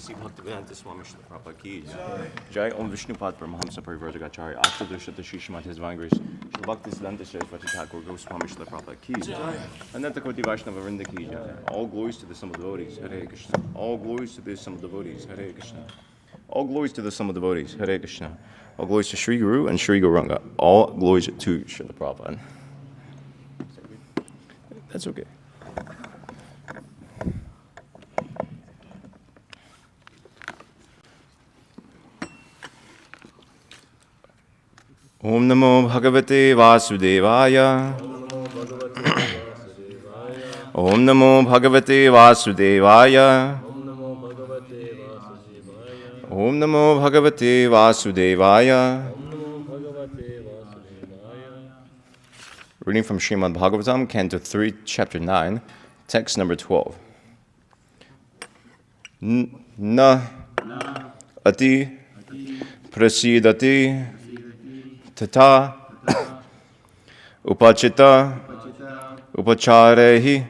श्री भक्तिवेदांत स्वामी श्री प्रभुपाद की जय। ओम विष्णुपाद परमहंस परिव्राजकाचार्य आचार्य श्री श्रीमद हिज वांग्रेस श्री भक्तिसिद्धांत सरस्वती ठाकुर गोस्वामी श्री प्रभुपाद की जय। Ananta Koti Vaishnava Vrinda ki jai. All glories to the sum of devotees. Hare Krishna. All glories to the sum of devotees. Hare Krishna. All glories to the sum of devotees. Hare Krishna. All glories to Sri Guru and Sri Gauranga. All glories to Srila Prabhupada. That's okay. Om Namo Bhagavate Vasudevaya. Om Namo Bhagavate Vasudevaya. Om Namo Bhagavate Vasudevaya. Reading from Srimad Bhagavatam, Canto 3, Chapter 9, text number 12. Na ati prasidati tata upachita upacharehi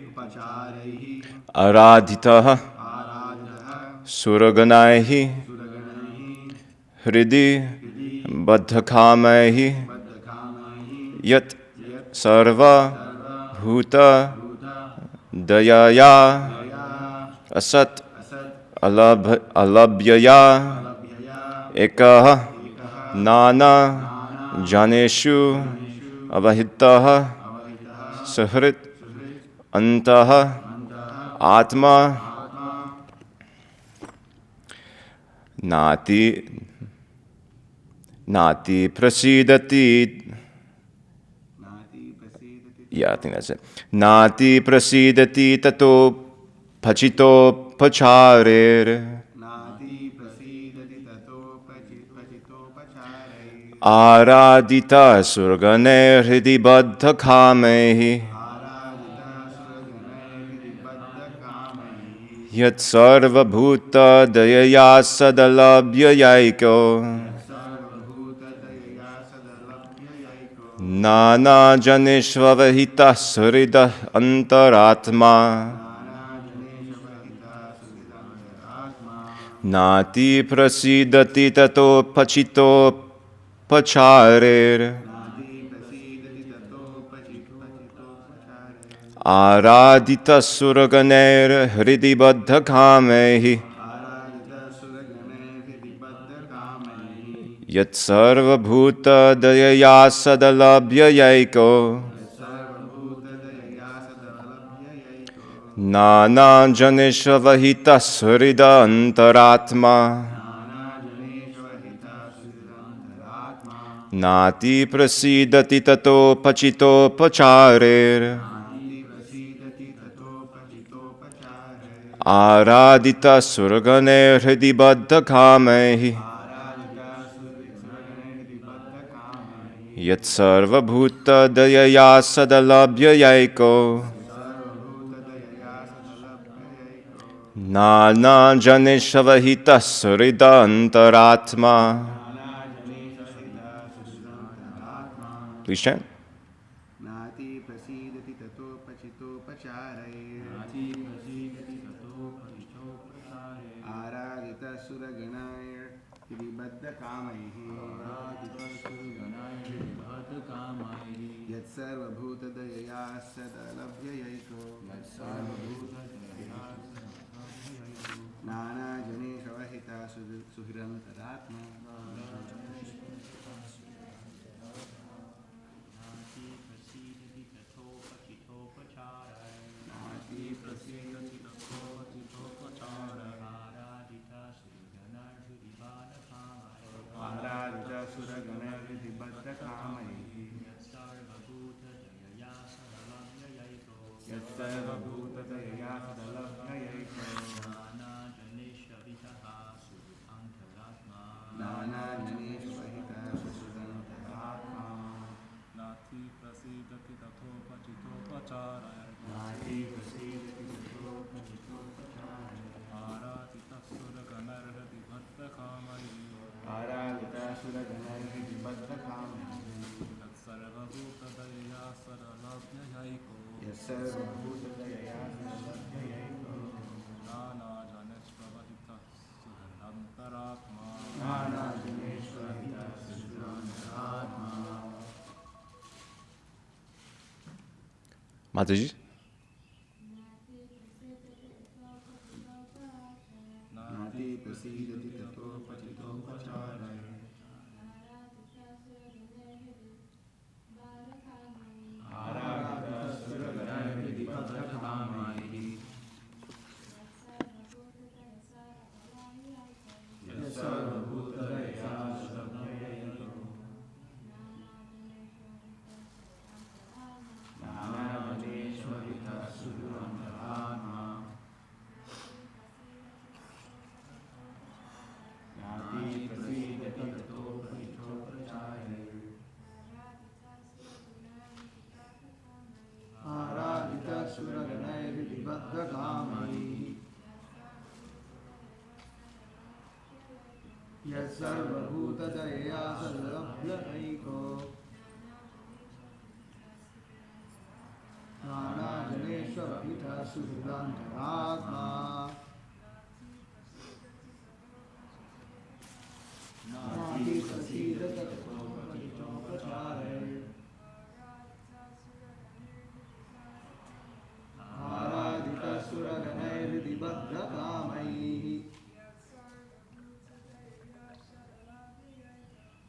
aradhitaha suraganaihi hridi baddhakamaihi yat sarva bhuta dayaya asat alabhyaya ekah nana janeshu avahitaha sahrit antaha atma nati prasidati. Yeah, I think that's it. Nati prasidati tato pachito pacharer. Aradita surganer hidi baddha kamehi. Yat sarva bhuta dayaya sadalabhya yaiko. Nana janeshvavahita surida antaratma. Nati prasidati tato pachito pacharer. Aradita suraganer hridi baddha kamehi. Yat sarva bhuta dayaya sadalabhya yaiko. Nana janeshvahita surida antaratma. Nati prasidati tato pachito pacharer. Aradita surganer hridi baddha kamehi. Yat sarva bhuta dayaya sadalabhya yaiko. Nana janeshvahita surida antaratma. Please chant. Nati prasidati tato pachito pachare. Nati prasidati tato pachito pachare. Aradita suraganaya hiribaddha kamaihi. Aradita suraganaya hiribaddha kamaihi. Yat sarva bhuta dayaya sadalabhya yaiko. Yat sarva bhuta dayaya sadalabhya yaiko. Nana janesha vahita suhirantaratma. Mataji? Nati prasidati tato pachito pachare. Aragata suraganai vibhadrakamayi. Yasarvabhutadaya sabhayato. Nanavaneshwarita sudurantaratma. Nati prasidati tato pachito prachare. Aradita suraganai vibhadrakamayi. Yasarvabhutadaya sabhayato. Nanajaneshwarita sudurantaratma. Nati prasidati tato pachito prachare. Aradita suraganai vibhadrakamayi.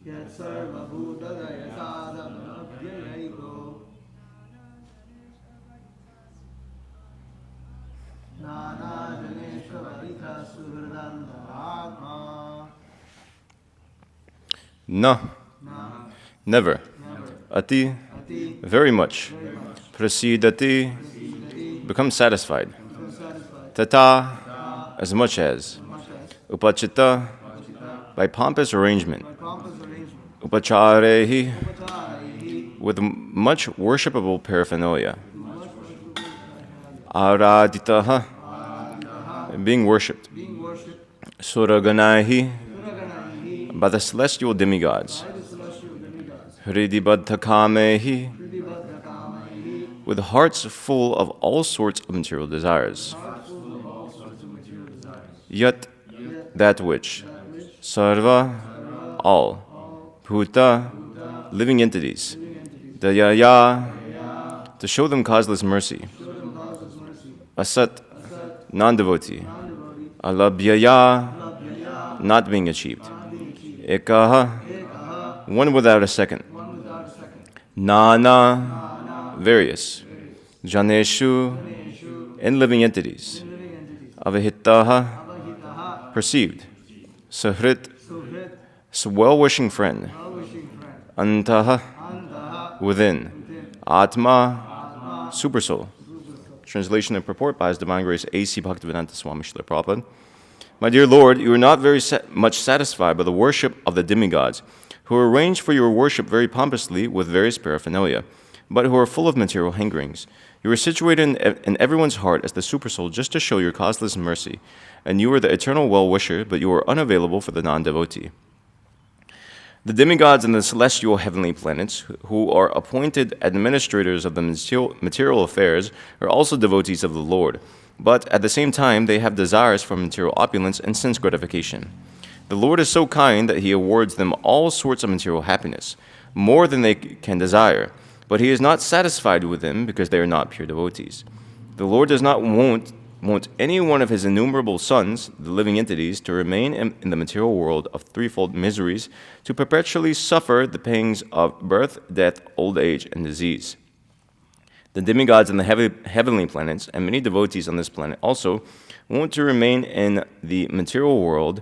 Yatsarvabhutadaya sadhamabhyayaiko. Nanajaneshwarita suhridantaratma. Na. Never. Ati. Ati Very much. Prasidati. Become satisfied. Tata. As much as. Upachita. By pompous arrangement. pompous arrangement. Upacharehi. Upacharahi. With much worshipable paraphernalia. Araditaha. Being worshipped. Being worshipped. Suraganaihi. Suraganahi. By the celestial demigods. By the celestial demigods. Hridibadhakamehi. Pridibhadrakamahi. With hearts full of all sorts of material desires. Hearts full of all sorts of material desires. Yet that which sarva, all, bhuta, living entities, dayaya, to show them causeless mercy, asat, non-devotee, alabhyaya, not being achieved, ekaha, one without a second, nana, various, janeshu, in living entities, avahitaha, perceived, sahrit, well-wishing friend, antaha, within, atma, supersoul. Translation and purport by His Divine Grace A.C. Bhaktivedanta Swami Srila Prabhupada. My dear Lord, you are not very much satisfied by the worship of the demigods, who arrange for your worship very pompously with various paraphernalia, but who are full of material hankerings. You are situated in everyone's heart as the supersoul just to show your causeless mercy, and you are the eternal well-wisher, but you are unavailable for the non-devotee. The demigods and the celestial heavenly planets, who are appointed administrators of the material affairs, are also devotees of the Lord, but at the same time they have desires for material opulence and sense gratification. The Lord is so kind that He awards them all sorts of material happiness, more than they can desire, but He is not satisfied with them because they are not pure devotees. The Lord does not want any one of His innumerable sons, the living entities, to remain in the material world of threefold miseries, to perpetually suffer the pangs of birth, death, old age, and disease. The demigods and the heavenly planets, and many devotees on this planet also, want to remain in the material world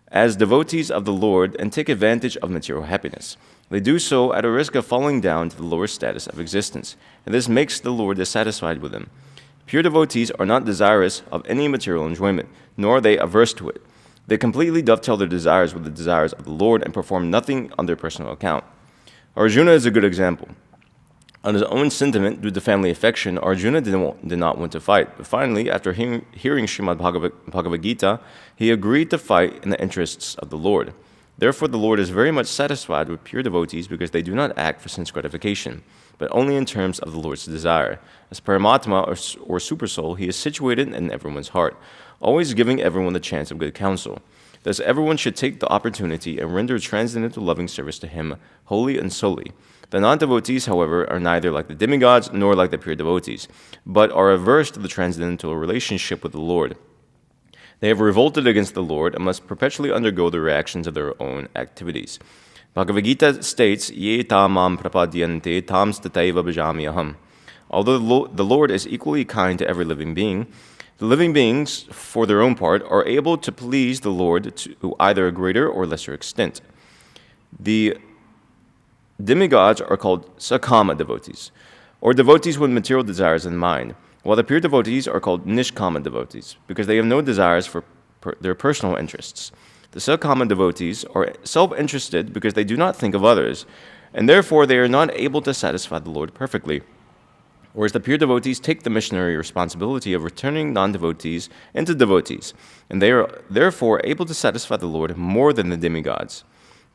as devotees of the Lord and take advantage of material happiness. They do so at a risk of falling down to the lower status of existence, and this makes the Lord dissatisfied with them. Pure devotees are not desirous of any material enjoyment, nor are they averse to it. They completely dovetail their desires with the desires of the Lord and perform nothing on their personal account. Arjuna is a good example. On his own sentiment, due to family affection, Arjuna did not want to fight. But finally, after hearing Srimad Bhagavad Gita, he agreed to fight in the interests of the Lord. Therefore, the Lord is very much satisfied with pure devotees because they do not act for sense gratification, but only in terms of the Lord's desire. As Paramatma or Supersoul, He is situated in everyone's heart, always giving everyone the chance of good counsel. Thus, everyone should take the opportunity and render transcendental loving service to Him, wholly and solely. The non-devotees, however, are neither like the demigods nor like the pure devotees, but are averse to the transcendental relationship with the Lord. They have revolted against the Lord and must perpetually undergo the reactions of their own activities. Bhagavad Gita states, Ye tamam prapadyante tam stataiva bhajami aham. Although the Lord is equally kind to every living being, the living beings, for their own part, are able to please the Lord to either a greater or lesser extent. The demigods are called sakama devotees, or devotees with material desires in mind, while the pure devotees are called nishkama devotees, because they have no desires for their personal interests. The sakama devotees are self-interested because they do not think of others, and therefore they are not able to satisfy the Lord perfectly. Whereas the pure devotees take the missionary responsibility of returning non-devotees into devotees, and they are therefore able to satisfy the Lord more than the demigods.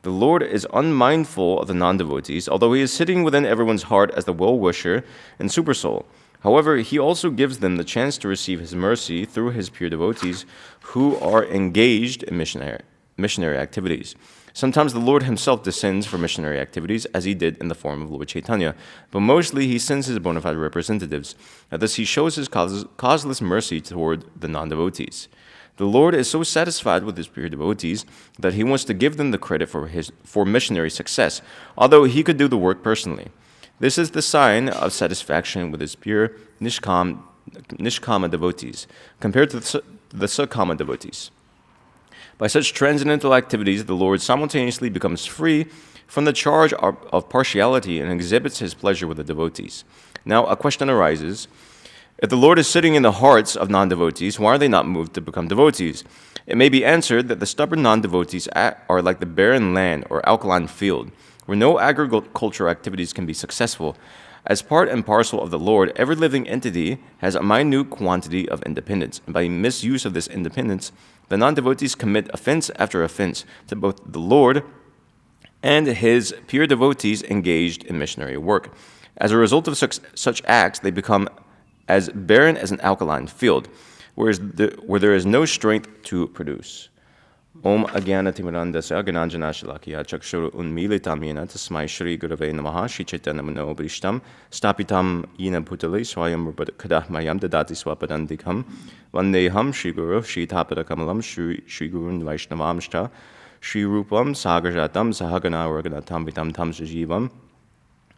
The Lord is unmindful of the non-devotees, although he is sitting within everyone's heart as the well-wisher and supersoul. However, he also gives them the chance to receive his mercy through his pure devotees who are engaged in missionary activities. Sometimes the Lord himself descends for missionary activities, as he did in the form of Lord Chaitanya, but mostly he sends his bona fide representatives. Thus he shows his causeless mercy toward the non-devotees. The Lord is so satisfied with his pure devotees that he wants to give them the credit for missionary success, although he could do the work personally. This is the sign of satisfaction with his pure nishkama devotees, compared to the sakama devotees. By such transcendental activities, the Lord simultaneously becomes free from the charge of partiality and exhibits his pleasure with the devotees. Now, a question arises. If the Lord is sitting in the hearts of non-devotees, why are they not moved to become devotees? It may be answered that the stubborn non-devotees are like the barren land or alkaline field, where no agricultural activities can be successful. As part and parcel of the Lord, every living entity has a minute quantity of independence, and by misuse of this independence, the non-devotees commit offense after offense to both the Lord and his pure devotees engaged in missionary work. As a result of such acts, they become as barren as an alkaline field, where there is no strength to produce. Om Agyana Timirandasya Gananjana Shalakya Chakshur Unmilitam Yena Tasmai Shri Gurave Namaha Shri Chaitanya Mano Brishtam Stapitam Yena Putali Swayam Kadahmayam Dadati Swapadandikam Vandeham Shri Guru Shri Tapadakamalam Shri Gurun Vaishnavamshta Shri Rupam Sagarjatam Sahagana Raganatam Vitam Tam Sajivam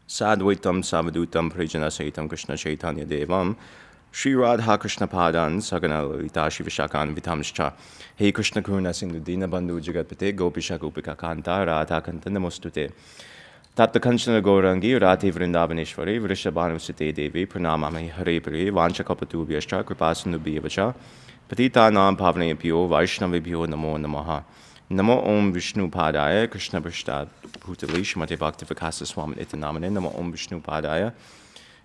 Sadvaitam Savadutam Prijana Saitam Krishna Chaitanya Devam Shri Radha Krishna Padan Sagana Lalita Shivashakan Vitamscha Hey Krishna Kuruna Sindhu Dina Bandhu Jagatpate Gopisha Gopika Kanta Radha Kanta Namostute Tapta Kanchana Gaurangi Rati Vrindavaneshwari Vrishabhanu Sute Devi Pranamami Hare Puri Vancha Kapatu Vyashtra Kripasanu Bhyavacha Patita Nam Pavnayapyo Vaishnavibhyo Namo Namaha Namo Om Vishnu Padaya Krishna Prashtad Bhutali Shrimati Bhakti Vikasa Swamin Itanamane Namo Om Vishnu Padaya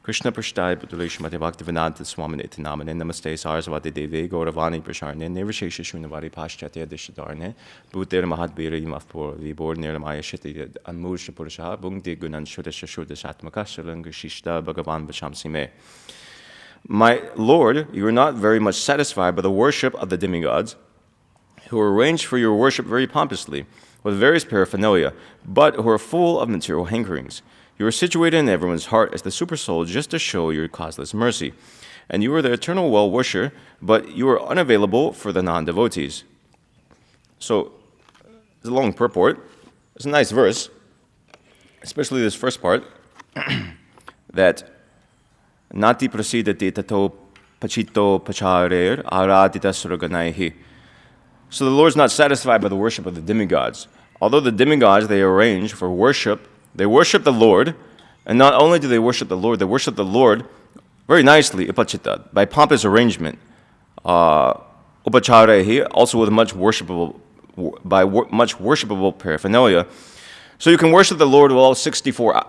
Krishna Prashtad Bhutali Shrimati Bhakti Vinanta Swamin Itanamane Namaste Sarasvati Devi Gauravani Prasharne Nirvishesha Shunnavari Paschatya Dishadarne Bhutir Mahadbiri Mafpur Vibor Nirmaya Shiti Anmurshya Purusha Bhungti Gunan Shudasha Shudasatmaka Shalang Shishta Bhagavan Vashamsime. My Lord, you are not very much satisfied by the worship of the demigods, who are arranged for your worship very pompously, with various paraphernalia, but who are full of material hankerings. You are situated in everyone's heart as the supersoul just to show your causeless mercy. And you are the eternal well-wisher, but you are unavailable for the non-devotees. So, it's a long purport. It's a nice verse, especially this first part, that Nati prasidati tato pachito pacharer aradita surganaihi. So the Lord is not satisfied by the worship of the demigods. Although the demigods they arrange for worship, they worship the Lord, and not only do they worship the Lord very nicely, upachita, by pompous arrangement, upacharehi, also with much worshipable paraphernalia. So you can worship the Lord with all 64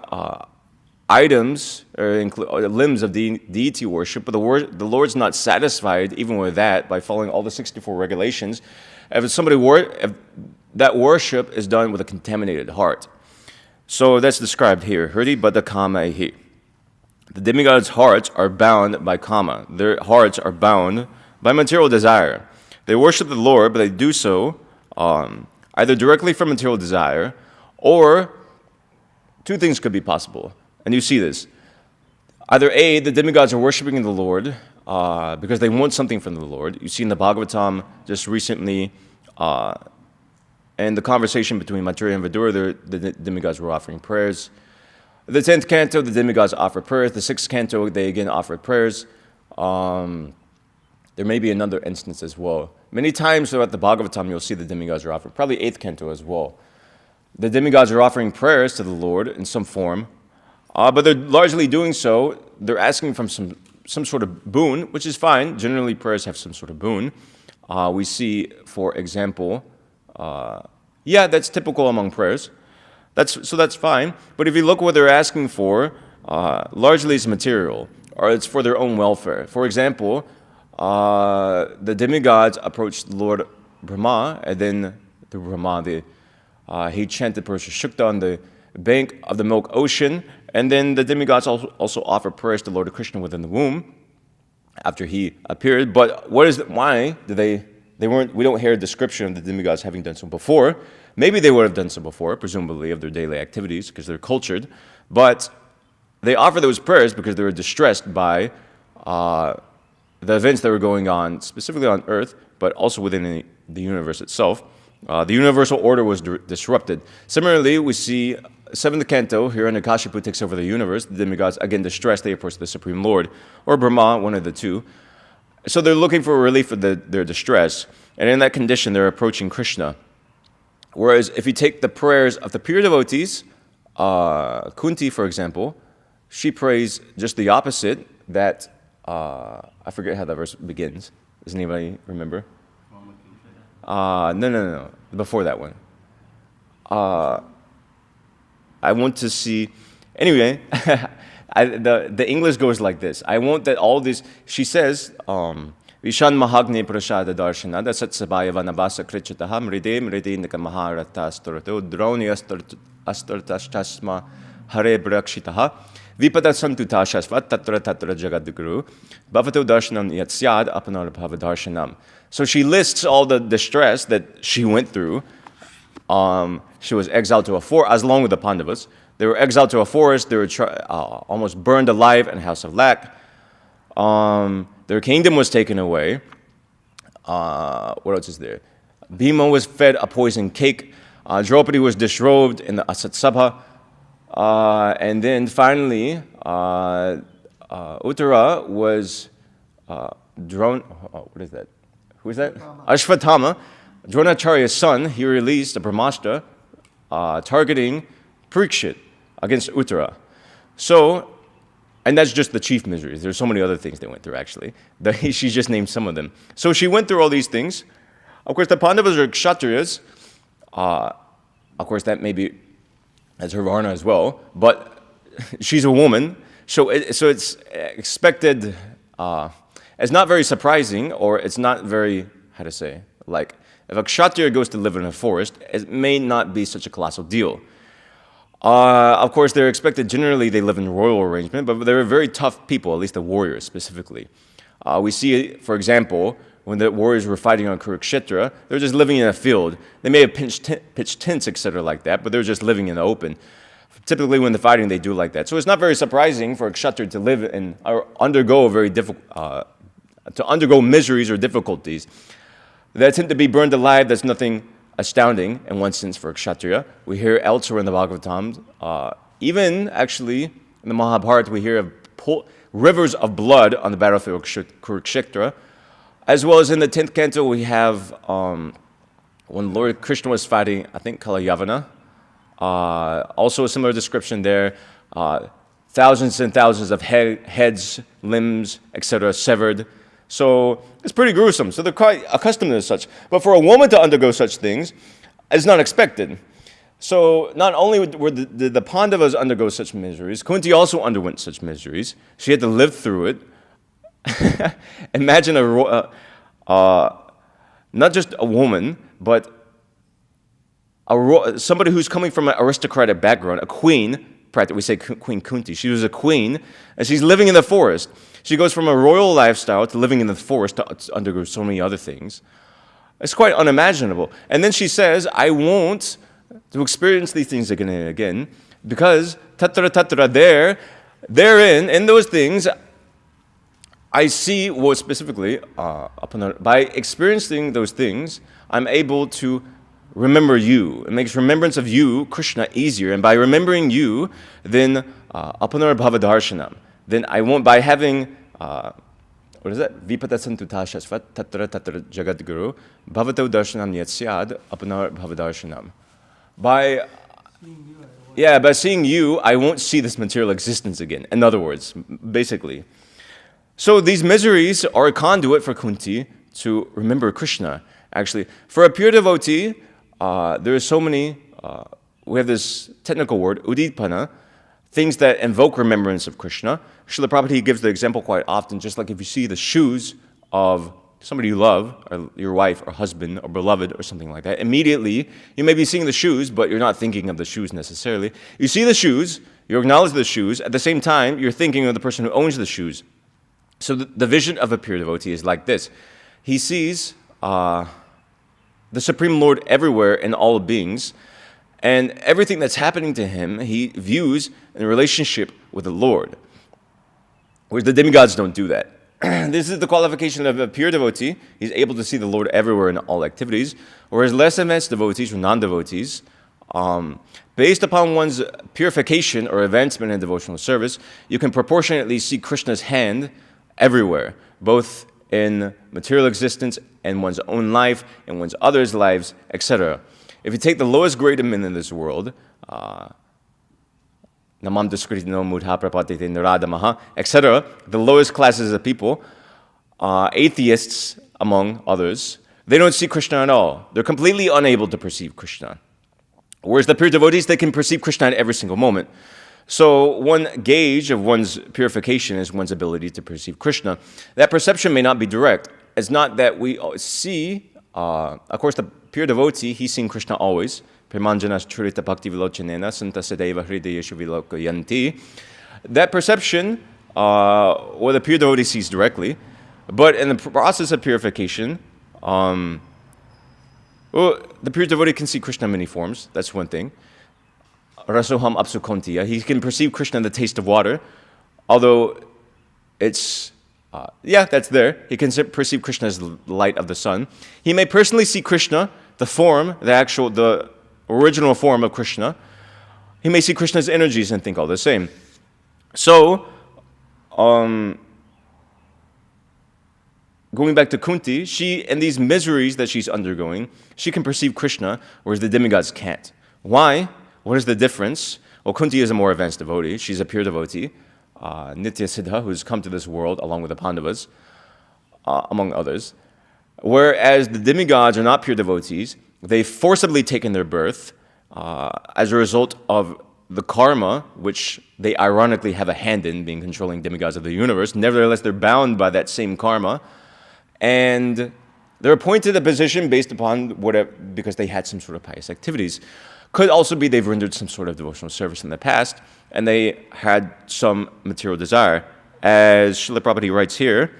items or limbs of the deity worship, but the Lord's not satisfied even with that by following all the 64 regulations. If that worship is done with a contaminated heart. So that's described here. Hridi bada kama-hi. The demigods' hearts are bound by kama. Their hearts are bound by material desire. They worship the Lord, but they do so either directly from material desire or two things could be possible, and you see this. Either A, the demigods are worshiping the Lord because they want something from the Lord. You see in the Bhagavatam just recently, and the conversation between Maitreya and Vidura, the demigods were offering prayers. The 10th canto, the demigods offer prayers. The 6th canto, they again offer prayers. There may be another instance as well. Many times throughout the Bhagavatam, you'll see the demigods are offering, probably 8th canto as well. The demigods are offering prayers to the Lord in some form, but they're largely doing so, they're asking from some sort of boon, which is fine. Generally, prayers have some sort of boon. We see, for example, that's typical among prayers. That's fine. But if you look what they're asking for, largely it's material, or it's for their own welfare. For example, the demigods approached Lord Brahma, and then the Brahma, he chanted Purusha Shukta on the bank of the milk ocean, and then the demigods also offered prayers to Lord Krishna within the womb after he appeared. But why did they weren't? We don't hear a description of the demigods having done so before. Maybe they would have done so before, presumably of their daily activities, because they're cultured. But they offer those prayers because they were distressed by the events that were going on, specifically on Earth, but also within the universe itself. The universal order was disrupted. Similarly, we see 7th canto, here Hiranyakashipu takes over the universe. The demigods, again distressed, they approach the Supreme Lord, or Brahma, one of the two. So they're looking for relief for their distress, and in that condition, they're approaching Krishna. Whereas if you take the prayers of the pure devotees, Kunti, for example, she prays just the opposite, that, I forget how that verse begins. Does anybody remember? No. Before that one. I want to see... Anyway, the English goes like this. I want that all this... She says, Vishan Mahagne Prashada Darshana, da Satsabaya Vanabasa Krichataha, Mride Nika Maharata Storto, Droni Astartashtasma Hare Brakshitaha, Vipada Santuta Shasvat, Tatra Tatra Jagadguru, Bhavato Darshanam Yatsyad Apanar Bhava Darshanam. So she lists all the distress that she went through. She was exiled to a forest, along with the Pandavas. They were exiled to a forest. They were almost burned alive in House of Lac. Their kingdom was taken away. What else is there? Bhima was fed a poisoned cake. Draupadi was disrobed in the Asat Sabha. And then finally, Uttara was what is that? Who is that? Ashvatthama, Dronacharya's son. He released a Brahmastra targeting Parikshit against Uttara. So, and that's just the chief miseries. There's so many other things they went through, actually. She just named some of them. So she went through all these things. Of course, the Pandavas are Kshatriyas. Of course, that may be as her Varna as well. But she's a woman. So it's expected... it's not very surprising, or it's not very, like, if a Kshatriya goes to live in a forest, it may not be such a colossal deal. Of course, they're expected, generally they live in royal arrangement, but they're very tough people, at least the warriors specifically. We see, for example, when the warriors were fighting on Kurukshetra, they're just living in a field. They may have pitched tents, etc. like that, but they're just living in the open. Typically, when they're fighting, they do like that. So it's not very surprising for a Kshatriya to live in, or undergo a very difficult, to undergo miseries or difficulties. That tend to be burned alive, that's nothing astounding in one sense for a Kshatriya. We hear elsewhere in the Bhagavatam, even actually in the Mahabharata, we hear of rivers of blood on the battlefield of Kurukshetra, as well as in the 10th canto we have when Lord Krishna was fighting, I think, Kalayavana. Also a similar description there. Thousands and thousands of heads, limbs, etc. severed. So it's pretty gruesome. So they're quite accustomed to such. But for a woman to undergo such things is not expected. So not only did the Pandavas undergo such miseries, Kunti also underwent such miseries. She had to live through it. Imagine not just a woman, but somebody who's coming from an aristocratic background, a queen. We say Queen Kunti. She was a queen, and she's living in the forest. She goes from a royal lifestyle to living in the forest to undergo so many other things. It's quite unimaginable. And then she says, I want to experience these things again and again. Because tatra tatra therein, in those things, I see what specifically, by experiencing those things, I'm able to remember you. It makes remembrance of you, Krishna, easier. And by remembering you, then apunar bhavadarshanam. Then I won't, by having, what is that? Vipatasantu tashasvat tatra tatra jagadguru bhavato darshanam yatsyad apunar bhavadarshanam. By seeing you, I won't see this material existence again. In other words, basically. So these miseries are a conduit for Kunti to remember Krishna. Actually, for a pure devotee, there are so many, we have this technical word, udipana, things that invoke remembrance of Krishna. Srila Prabhupada gives the example quite often, just like if you see the shoes of somebody you love, or your wife, or husband, or beloved, or something like that, immediately, you may be seeing the shoes, but you're not thinking of the shoes necessarily. You see the shoes, you acknowledge the shoes, at the same time, you're thinking of the person who owns the shoes. So the vision of a pure devotee is like this. He sees the Supreme Lord everywhere in all beings, and everything that's happening to him, he views in relationship with the Lord. Whereas the demigods don't do that. This is the qualification of a pure devotee. He's able to see the Lord everywhere in all activities. Whereas less advanced devotees or non-devotees, based upon one's purification or advancement in devotional service, you can proportionately see Krishna's hand everywhere, both in material existence and one's own life and one's others' lives, etc. If you take the lowest grade of men in this world, namam duskritino mudha prapatite niradamaha, etc., the lowest classes of people, atheists among others, they don't see Krishna at all. They're completely unable to perceive Krishna. Whereas the pure devotees, they can perceive Krishna at every single moment. So one gauge of one's purification is one's ability to perceive Krishna. That perception may not be direct. It's not that we see, of course, the pure devotee, he's seeing Krishna always. Premanjanas churita bhakti vilochanena santa sadeva hridayeshu vilokayanti. That perception, well, the pure devotee sees directly. But in the process of purification, well, the pure devotee can see Krishna in many forms. That's one thing. Rasoham apsu kontiya. He can perceive Krishna in the taste of water, although it's, that's there. He can perceive Krishna as the light of the sun. He may personally see Krishna, the form, the original form of Krishna. He may see Krishna's energies and think all the same. So, going back to Kunti, she, in these miseries that she's undergoing, she can perceive Krishna, whereas the demigods can't. Why? What is the difference? Well, Kunti is a more advanced devotee. She's a pure devotee, Nitya Siddha, who's come to this world along with the Pandavas, among others. Whereas the demigods are not pure devotees. They've forcibly taken their birth as a result of the karma, which they ironically have a hand in, being controlling demigods of the universe. Nevertheless, they're bound by that same karma. And they're appointed a position based upon whatever, because they had some sort of pious activities. Could also be they've rendered some sort of devotional service in the past, and they had some material desire. As Srila Prabhupada writes here,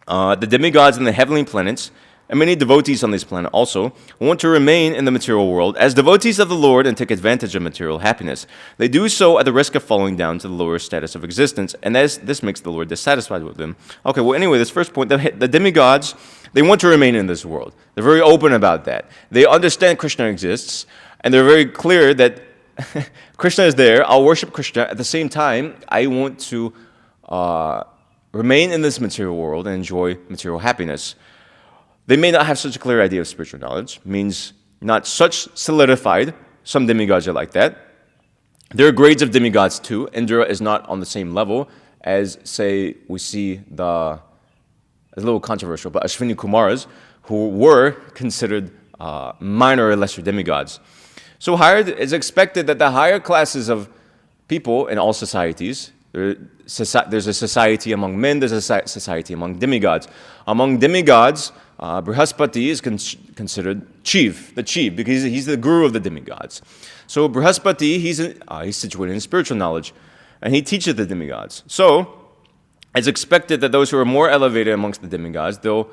the demigods and the heavenly planets, and many devotees on this planet also, want to remain in the material world as devotees of the Lord and take advantage of material happiness. They do so at the risk of falling down to the lower status of existence, and this makes the Lord dissatisfied with them. Okay, well, anyway, this first point, the demigods, they want to remain in this world. They're very open about that. They understand Krishna exists, and they're very clear that Krishna is there. I'll worship Krishna. At the same time, I want to remain in this material world and enjoy material happiness. They may not have such a clear idea of spiritual knowledge, means not such solidified. Some demigods are like that. There are grades of demigods too. Indra is not on the same level as, say, we see it's a little controversial, but Ashwini Kumaras, who were considered minor or lesser demigods. So it's expected that the higher classes of people in all societies, there's a society among men, there's a society among demigods. Among demigods, Brihaspati is considered the chief, because he's the guru of the demigods. So Brihaspati, he's situated in spiritual knowledge, and he teaches the demigods. So it's expected that those who are more elevated amongst the demigods, they'll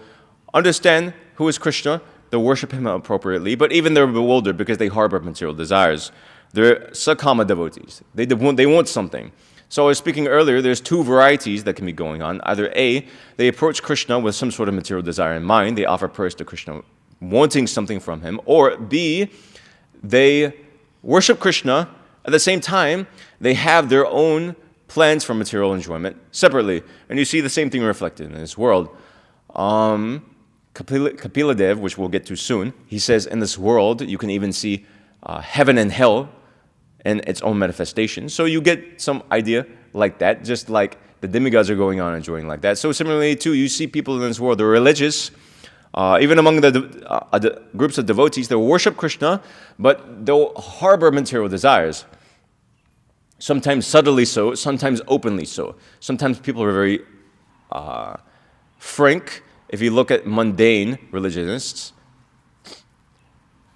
understand who is Krishna, they'll worship him appropriately, but even they're bewildered because they harbor material desires. They're sakama devotees. They want something. So I was speaking earlier, there's two varieties that can be going on. Either A, they approach Krishna with some sort of material desire in mind. They offer prayers to Krishna wanting something from him. Or B, they worship Krishna. At the same time, they have their own plans for material enjoyment separately. And you see the same thing reflected in this world. Kapila Dev, which we'll get to soon, he says in this world you can even see heaven and hell in its own manifestation. So you get some idea like that, just like the demigods are going on enjoying like that. So similarly too, you see people in this world, they're religious, even among the groups of devotees, they worship Krishna, but they'll harbor material desires. Sometimes subtly so, sometimes openly so. Sometimes people are very frank. If you look at mundane religionists,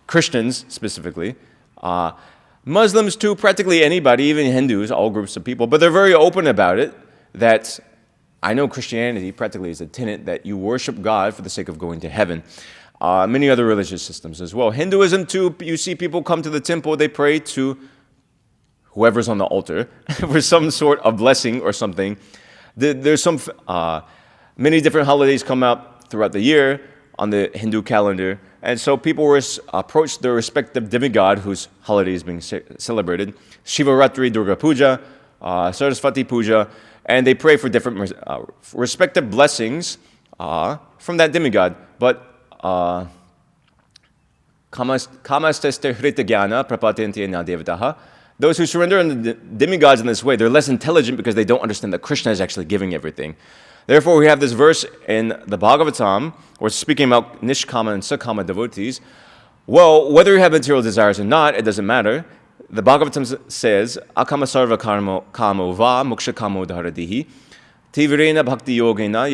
Christians specifically, Muslims too, practically anybody, even Hindus, all groups of people, but they're very open about it, that I know Christianity practically is a tenet that you worship God for the sake of going to heaven. Many other religious systems as well. Hinduism too, you see people come to the temple, they pray to whoever's on the altar for some sort of blessing or something. There's some, many different holidays come out throughout the year on the Hindu calendar. And so people approach their respective demigod whose holiday is being celebrated. Shivaratri, Durga Puja, Saraswati Puja, and they pray for different respective blessings from that demigod. But kamasteste hrita jnana prapatyanti na devataha. Those who surrender to the demigods in this way, they're less intelligent because they don't understand that Krishna is actually giving everything. Therefore, we have this verse in the Bhagavatam, where it's speaking about nishkama and sakama devotees. Well, whether you have material desires or not, it doesn't matter. The Bhagavatam says, akama sarva kamo va moksha kamo dharadihi tivirena bhakti yogena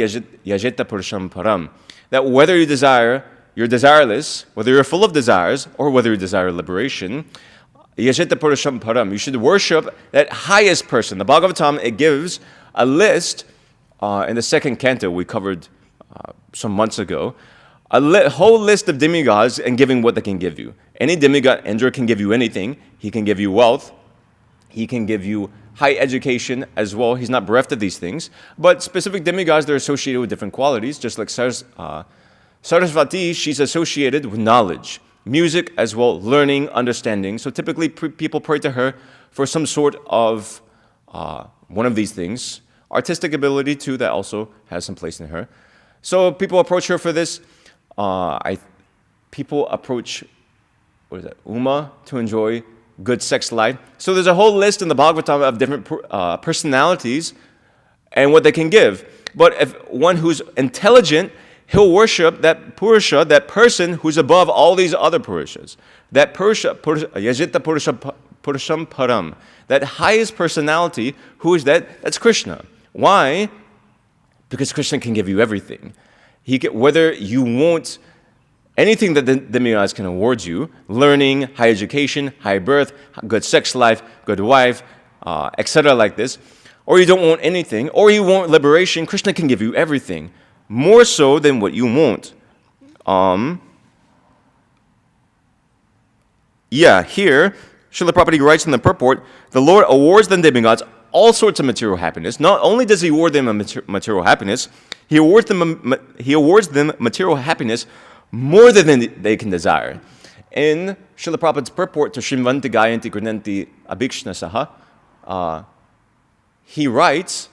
yajeta purusham param. That whether you desire, you're desireless, whether you're full of desires, or whether you desire liberation, yajeta purusham param. You should worship that highest person. The Bhagavatam, it gives a list. In the second canto we covered some months ago, a whole list of demigods and giving what they can give you. Any demigod, Indra can give you anything. He can give you wealth. He can give you high education as well. He's not bereft of these things. But specific demigods, they're associated with different qualities. Just like Saraswati, she's associated with knowledge, music as well, learning, understanding. So typically people pray to her for some sort of one of these things. Artistic ability too, that also has some place in her. So people approach her for this. People approach, Uma, to enjoy good sex life. So there's a whole list in the Bhagavatam of different personalities and what they can give. But if one who's intelligent, he'll worship that Purusha, that person who's above all these other Purushas. That Yajita Purusham Param. That highest personality, who is that? That's Krishna. Why? Because Krishna can give you everything. Whether you want anything that the demigods can award you, learning, high education, high birth, good sex life, good wife, etc. like this, or you don't want anything, or you want liberation, Krishna can give you everything. More so than what you want. Here, Srila Prabhupada writes in the purport, the Lord awards the demigods all sorts of material happiness. Not only does he award them material happiness, he awards them material happiness more than they can desire. In Srila Prabhupada's purport to Shrimvanti Gayanti Grananti Abhikshnasaha, he writes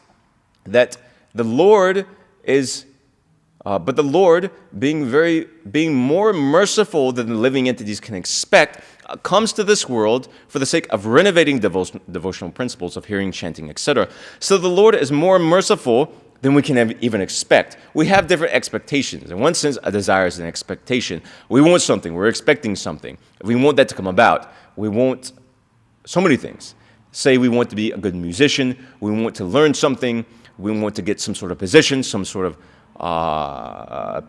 that the Lord is, but the Lord, being more merciful than the living entities can expect, comes to this world for the sake of renovating devotional principles of hearing, chanting, etc. So the Lord is more merciful than we can even expect. We have different expectations. In one sense, a desire is an expectation. We want something. We're expecting something. If we want that to come about, we want so many things. Say we want to be a good musician. We want to learn something. We want to get some sort of position, some sort of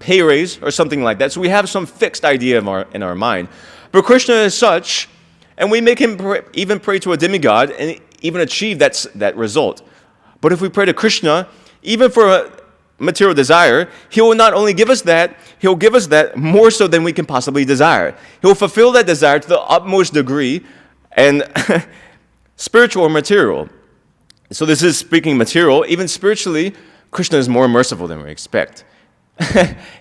pay raise or something like that. So we have some fixed idea in our mind. But Krishna is such, and we make him even pray to a demigod and even achieve that result. But if we pray to Krishna, even for a material desire, he will not only give us that, he'll give us that more so than we can possibly desire. He'll fulfill that desire to the utmost degree And spiritual or material. So this is speaking material. Even spiritually, Krishna is more merciful than we expect.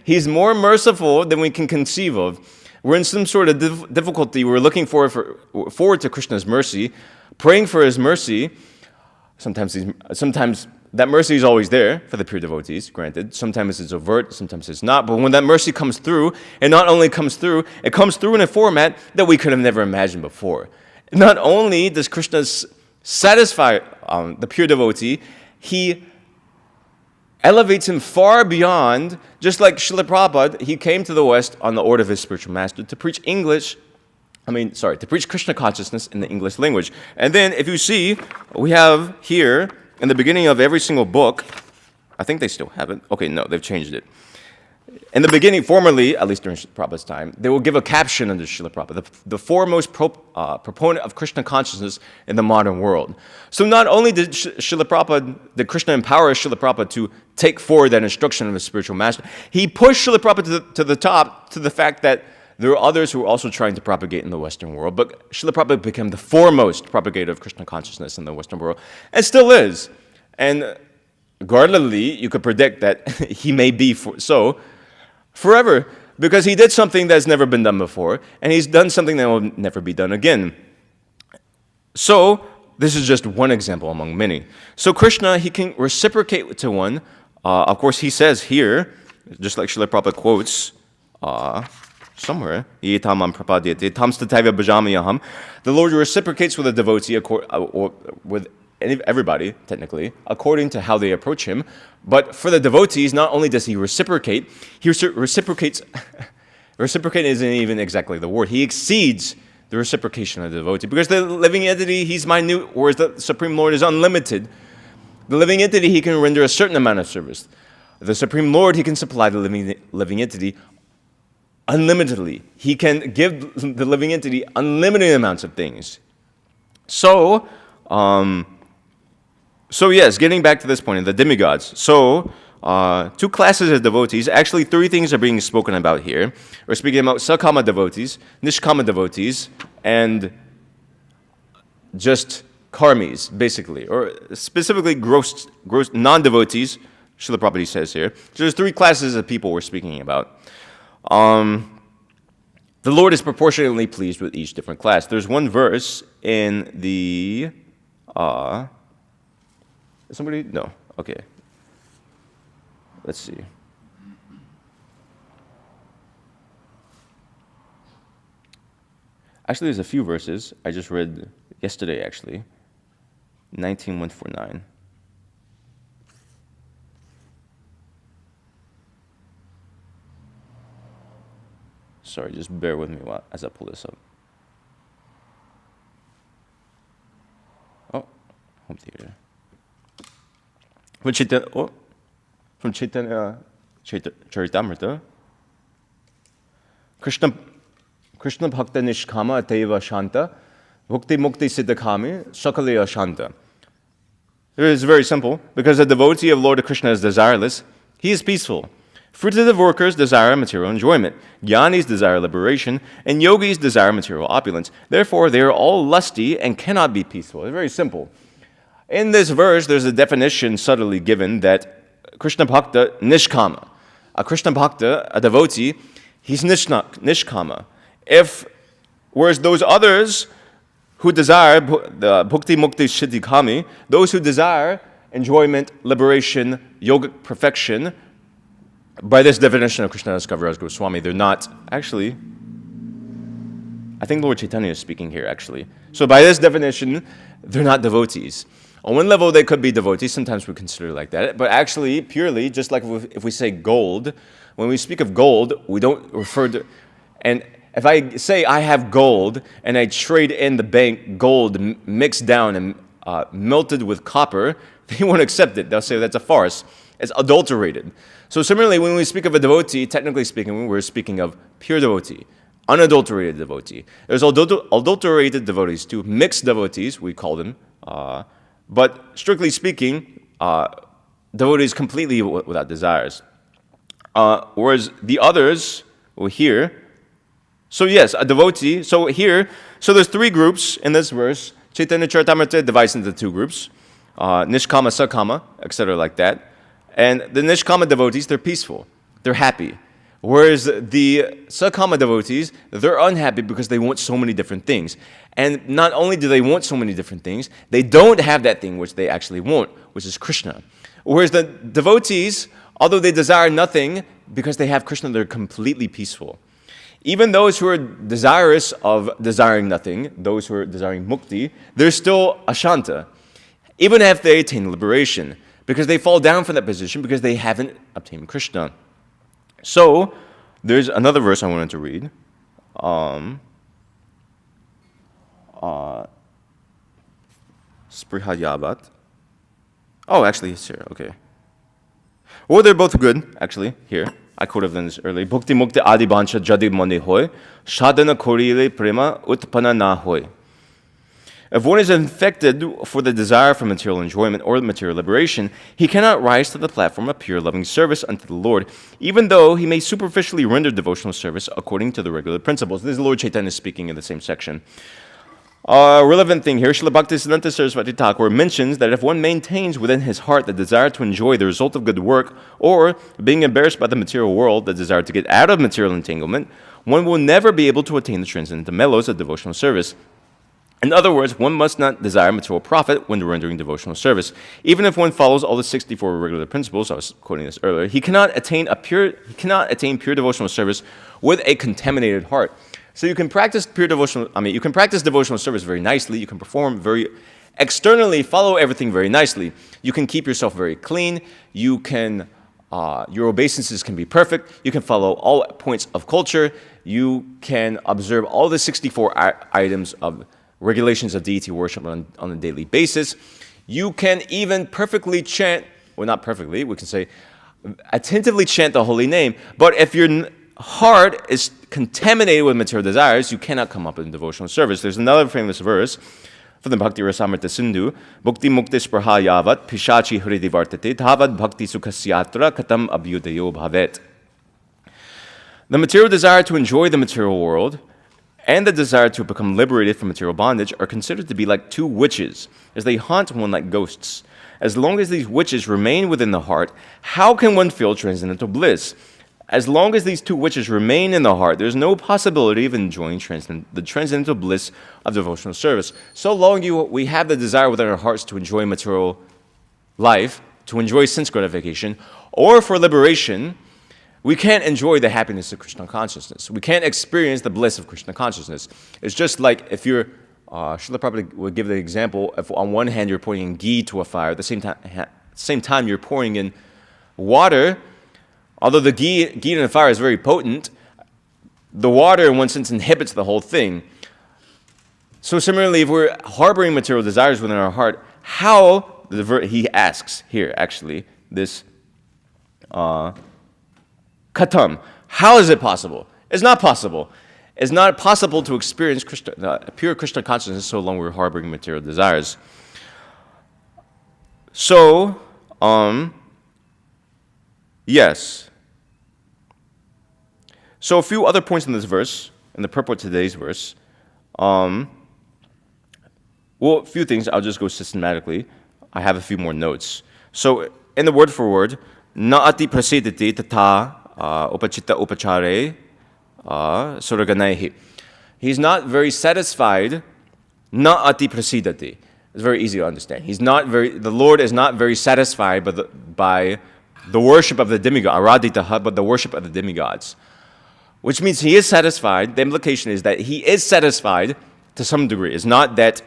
He's more merciful than we can conceive of. We're in some sort of difficulty. We're looking forward to Krishna's mercy, praying for his mercy. Sometimes that mercy is always there for the pure devotees, granted. Sometimes it's overt, sometimes it's not. But when that mercy comes through, it not only comes through, it comes through in a format that we could have never imagined before. Not only does Krishna satisfy the pure devotee, he elevates him far beyond, just like Srila Prabhupada, he came to the West on the order of his spiritual master to preach to preach Krishna consciousness in the English language. And then if you see, we have here, in the beginning of every single book, I think they still have it. Okay, no, they've changed it. In the beginning, formerly, at least during Srila Prabhupada's time, they will give a caption under Srila Prabhupada, the foremost proponent of Krishna consciousness in the modern world. So not only did Krishna empower Srila Prabhupada to take forward that instruction of his spiritual master, he pushed Srila Prabhupada to the top, to the fact that there are others who are also trying to propagate in the Western world, but Srila Prabhupada became the foremost propagator of Krishna consciousness in the Western world, and still is. And guardedly, you could predict that he may be so forever, because he did something that's never been done before, and he's done something that will never be done again. So, this is just one example among many. So Krishna, he can reciprocate to one. Of course, he says here, just like Srila Prabhupada quotes somewhere, the Lord reciprocates with a devotee, or with everybody, technically, according to how they approach him. But for the devotees, not only does he reciprocate, he reciprocates, reciprocate isn't even exactly the word, he exceeds the reciprocation of the devotee. Because the living entity, he's minute, whereas the Supreme Lord is unlimited. The living entity, he can render a certain amount of service. The Supreme Lord, he can supply the living entity unlimitedly. He can give the living entity unlimited amounts of things. So yes, getting back to this point, the demigods. So, two classes of devotees. Actually, three things are being spoken about here. We're speaking about sakama devotees, nishkama devotees, and just karmis, basically, or specifically gross non-devotees. Srila Prabhupada says here. So there's three classes of people we're speaking about. The Lord is proportionately pleased with each different class. There's one verse in the somebody? No. Okay. Let's see. Actually, there's a few verses I just read yesterday, actually. 19:149. Sorry, just bear with me as I pull this up. Oh, home theater. From Chaitanya Charitamrita. Krishna Bhakta Nishkama Ateva Shanta Bhukti Mukti Siddhakami Sakaleya Shanta. It is very simple. Because a devotee of Lord Krishna is desireless, he is peaceful. Fruitive workers desire material enjoyment. Jnanis desire liberation, and yogis desire material opulence. Therefore, they are all lusty and cannot be peaceful. It's very simple. In this verse, there's a definition subtly given that Krishna Bhakta Nishkama. A Krishna Bhakta, a devotee, he's Nishkama. Whereas those others who desire the Bhukti Mukti Siddhikami, those who desire enjoyment, liberation, yogic perfection, by this definition of Krishnadas Kaviraj Goswami, they're not actually. I think Lord Chaitanya is speaking here, actually. So by this definition, they're not devotees. On one level, they could be devotees. Sometimes we consider it like that. But actually, purely, just like if we say gold, when we speak of gold, we don't refer to... And if I say I have gold, and I trade in the bank gold mixed down and melted with copper, they won't accept it. They'll say that's a farce. It's adulterated. So similarly, when we speak of a devotee, technically speaking, we're speaking of pure devotee, unadulterated devotee. There's adulterated devotees too, mixed devotees, we call them. But strictly speaking, devotees completely without desires. Whereas the others, here, so yes, a devotee, so So there's three groups in this verse. Chaitanya Charitamrita divides into two groups. Nishkama, Sakama, etc. like that. And the Nishkama devotees, they're peaceful. They're happy. Whereas the Sakama devotees, they're unhappy because they want so many different things. And not only do they want so many different things, they don't have that thing which they actually want, which is Krishna. Whereas the devotees, although they desire nothing, because they have Krishna, they're completely peaceful. Even those who are desirous of desiring nothing, those who are desiring mukti, they're still ashanta, even if they attain liberation, because they fall down from that position because they haven't obtained Krishna. So, there's another verse I wanted to read. Sprihayavat. Oh, actually, it's here. Okay. Well, they're both good, actually, here. I could have done this earlier. Bhukti mukti adi bancha jadi mani hoy, shadana korile prema utpana na hoy. If one is infected for the desire for material enjoyment or material liberation, he cannot rise to the platform of pure loving service unto the Lord, even though he may superficially render devotional service according to the regular principles. This is Lord Chaitanya speaking in the same section. Relevant thing here, Srila Bhaktisiddhanta Saraswati Thakur mentions that if one maintains within his heart the desire to enjoy the result of good work, or being embarrassed by the material world, the desire to get out of material entanglement, one will never be able to attain the transcendental mellows of devotional service. In other words, one must not desire material profit when rendering devotional service. Even if one follows all the 64 regular principles, I was quoting this earlier, he cannot attain pure devotional service with a contaminated heart. So you can practice you can practice devotional service very nicely, you can perform very externally, follow everything very nicely. You can keep yourself very clean, you can your obeisances can be perfect, you can follow all points of culture, you can observe all the 64 items of regulations of deity worship on a daily basis. You can even perfectly chant, well, not perfectly, we can say attentively chant the holy name, but if your heart is contaminated with material desires, you cannot come up in devotional service. There's another famous verse from the Bhakti Rasamrita Sindhu, Bhukti Mukti Spraha Yavat Pishachi Hridi Vartate Tavad Bhakti Sukhasyatra Katam Abhyudayo Bhavet. The material desire to enjoy the material world and the desire to become liberated from material bondage are considered to be like two witches, as they haunt one like ghosts. As long as these witches remain within the heart, how can one feel transcendental bliss? As long as these two witches remain in the heart, there's no possibility of enjoying the transcendental bliss of devotional service. So long we have the desire within our hearts to enjoy material life, to enjoy sense gratification, or for liberation, we can't enjoy the happiness of Krishna consciousness. We can't experience the bliss of Krishna consciousness. It's just like if you're, Srila Prabhupada would give the example, if on one hand you're pouring in ghee to a fire, at the same time you're pouring in water. Although the ghee in the fire is very potent, the water in one sense inhibits the whole thing. So similarly, if we're harboring material desires within our heart, how, he asks here actually, this Katam. How is it possible? It's not possible. It's not possible to experience pure Krishna consciousness so long we're harboring material desires. So, yes. So a few other points in this verse, in the purport of today's verse. Well, a few things, I'll just go systematically. I have a few more notes. So, in the word for word, naati prasidati tata upachita upachare suraganaihi. He's not very satisfied, naati prasidati. It's very easy to understand. The Lord is not very satisfied by the worship of the demigod, araditaha, but the worship of the demigods. Which means he is satisfied. The implication is that he is satisfied to some degree. It's not that,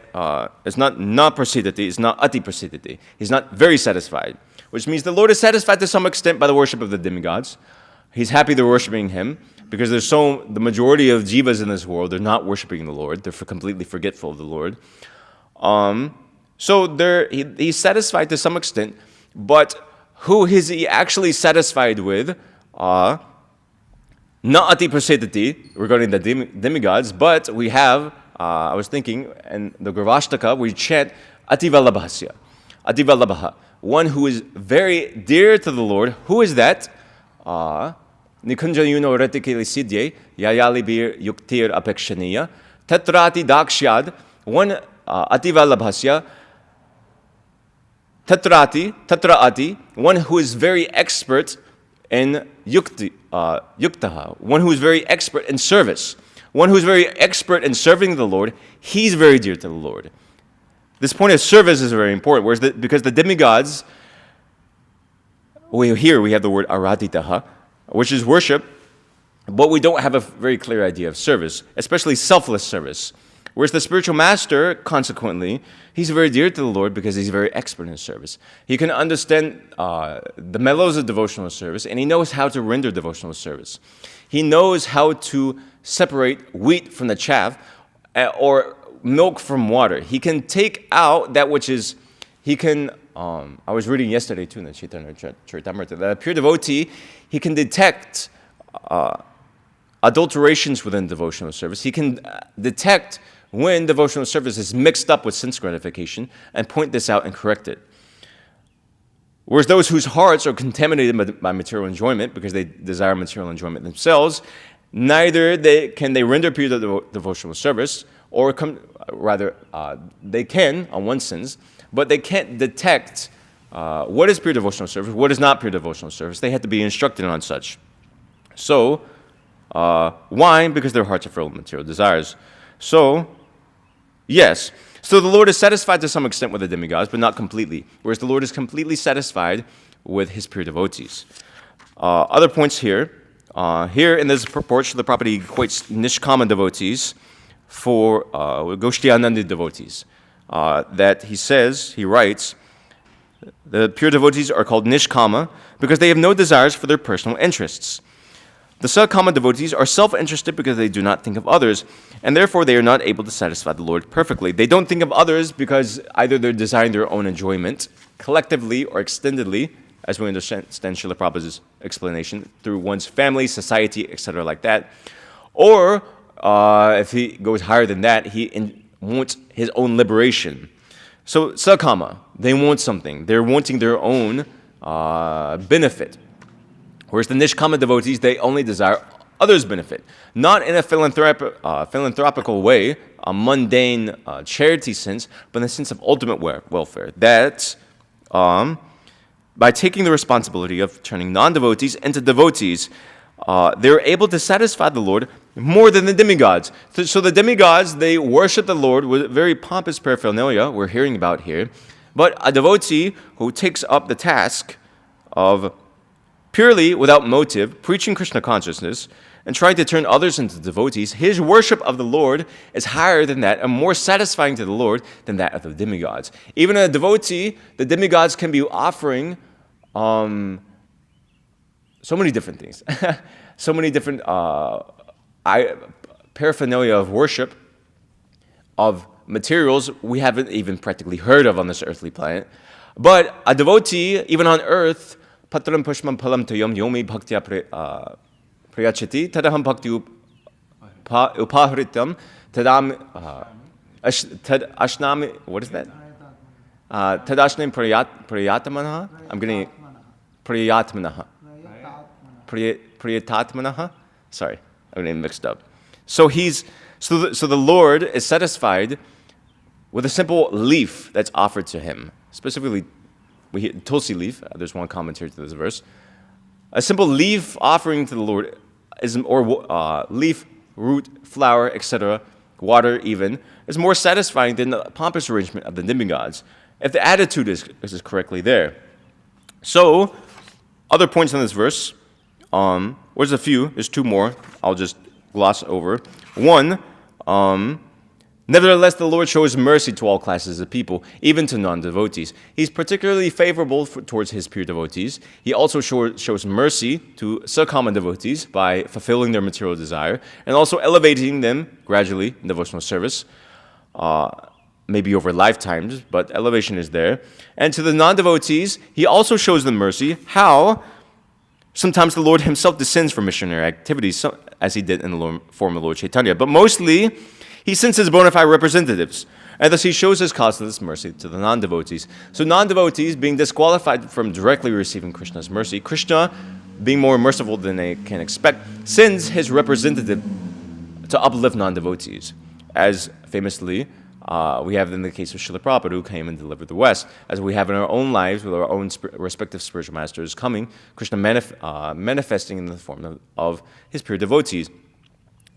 it's not prasidati, it's not ati prasidati. He's not very satisfied. Which means the Lord is satisfied to some extent by the worship of the demigods. He's happy they're worshiping him because the majority of jivas in this world, they're not worshiping the Lord. They're completely forgetful of the Lord. So he's satisfied to some extent, but who is he actually satisfied with? Not ati prasidati regarding the demigods, but we have, I was thinking, in the Gravashtaka, we chant Ativalabhasya. Ativalabha. One who is very dear to the Lord. Who is that? Nikunja yuno retikili sidye, yayali bir yuktir apekshaniya, Tetrati dakshyad, one ativa labhasya, tatraati, one who is very expert in yuktaha, one who is very expert in service, one who is very expert in serving the Lord, he's very dear to the Lord. This point of service is very important, because the demigods, here we have the word araditaha, which is worship, but we don't have a very clear idea of service, especially selfless service. Whereas the spiritual master, consequently, he's very dear to the Lord because he's very expert in service. He can understand the mellows of devotional service, and he knows how to render devotional service. He knows how to separate wheat from the chaff, or milk from water. He can take out that which is, I was reading yesterday too in the Chaitanya Charitamrita, that a pure devotee, he can detect adulterations within devotional service. He can detect when devotional service is mixed up with sense gratification and point this out and correct it. Whereas those whose hearts are contaminated by material enjoyment because they desire material enjoyment themselves, neither can they render pure devotional service, or they can on one sense, but they can't detect what is pure devotional service, what is not pure devotional service. They have to be instructed on such. So, why? Because their hearts are filled with material desires. So, yes. So the Lord is satisfied to some extent with the demigods, but not completely. Whereas the Lord is completely satisfied with his pure devotees. Other points here. Here in this portion, the property equates nishkama devotees for Goshtiananda devotees. That he writes, the pure devotees are called nishkama because they have no desires for their personal interests. The sakama devotees are self-interested because they do not think of others, and therefore they are not able to satisfy the Lord perfectly. They don't think of others because either they're desiring their own enjoyment, collectively or extendedly, as we understand Srila Prabhupada's explanation, through one's family, society, etc. like that. Or, if he goes higher than that, he wants his own liberation. So, sakama, they want something. They're wanting their own benefit. Whereas the nishkama devotees, they only desire others' benefit. Not in a philanthropical way, a mundane charity sense, but in the sense of ultimate welfare. That, by taking the responsibility of turning non-devotees into devotees, they're able to satisfy the Lord more than the demigods. So the demigods, they worship the Lord with very pompous paraphernalia, we're hearing about here. But a devotee who takes up the task of purely without motive, preaching Krishna consciousness, and trying to turn others into devotees, his worship of the Lord is higher than that and more satisfying to the Lord than that of the demigods. Even a devotee, the demigods can be offering so many different things, so many different paraphernalia of worship, of materials we haven't even practically heard of on this earthly planet. But a devotee, even on earth, patram pushmam palam toyam yomi bhaktya priyachati tadaham bhakti upahritam tadam ashnami, what is that? Tadashnim priyatamanaha? I'm getting priyatamanaha. Priyatatmanaha? Sorry, I'm getting mixed up. So the Lord is satisfied with a simple leaf that's offered to him. Specifically, we hear tulsi leaf. There's one commentary to this verse. A simple leaf offering to the Lord or leaf, root, flower, etc., water even, is more satisfying than the pompous arrangement of the demigods, if the attitude is correctly there. So, other points on this verse. There's a few. There's two more. I'll just gloss over. One, nevertheless, the Lord shows mercy to all classes of people, even to non-devotees. He's particularly favorable towards his pure devotees. He also shows mercy to sakama devotees by fulfilling their material desire, and also elevating them gradually in devotional service, maybe over lifetimes, but elevation is there. And to the non-devotees, he also shows them mercy. How? Sometimes the Lord himself descends for missionary activities, as he did in the form of Lord Chaitanya. But mostly, he sends his bona fide representatives, and thus he shows his causeless mercy to the non-devotees. So non-devotees, being disqualified from directly receiving Krishna's mercy, Krishna, being more merciful than they can expect, sends his representative to uplift non-devotees. as famously we have in the case of Srila Prabhupada, who came and delivered the West, as we have in our own lives with our own respective spiritual masters coming, Krishna manifesting in the form of his pure devotees.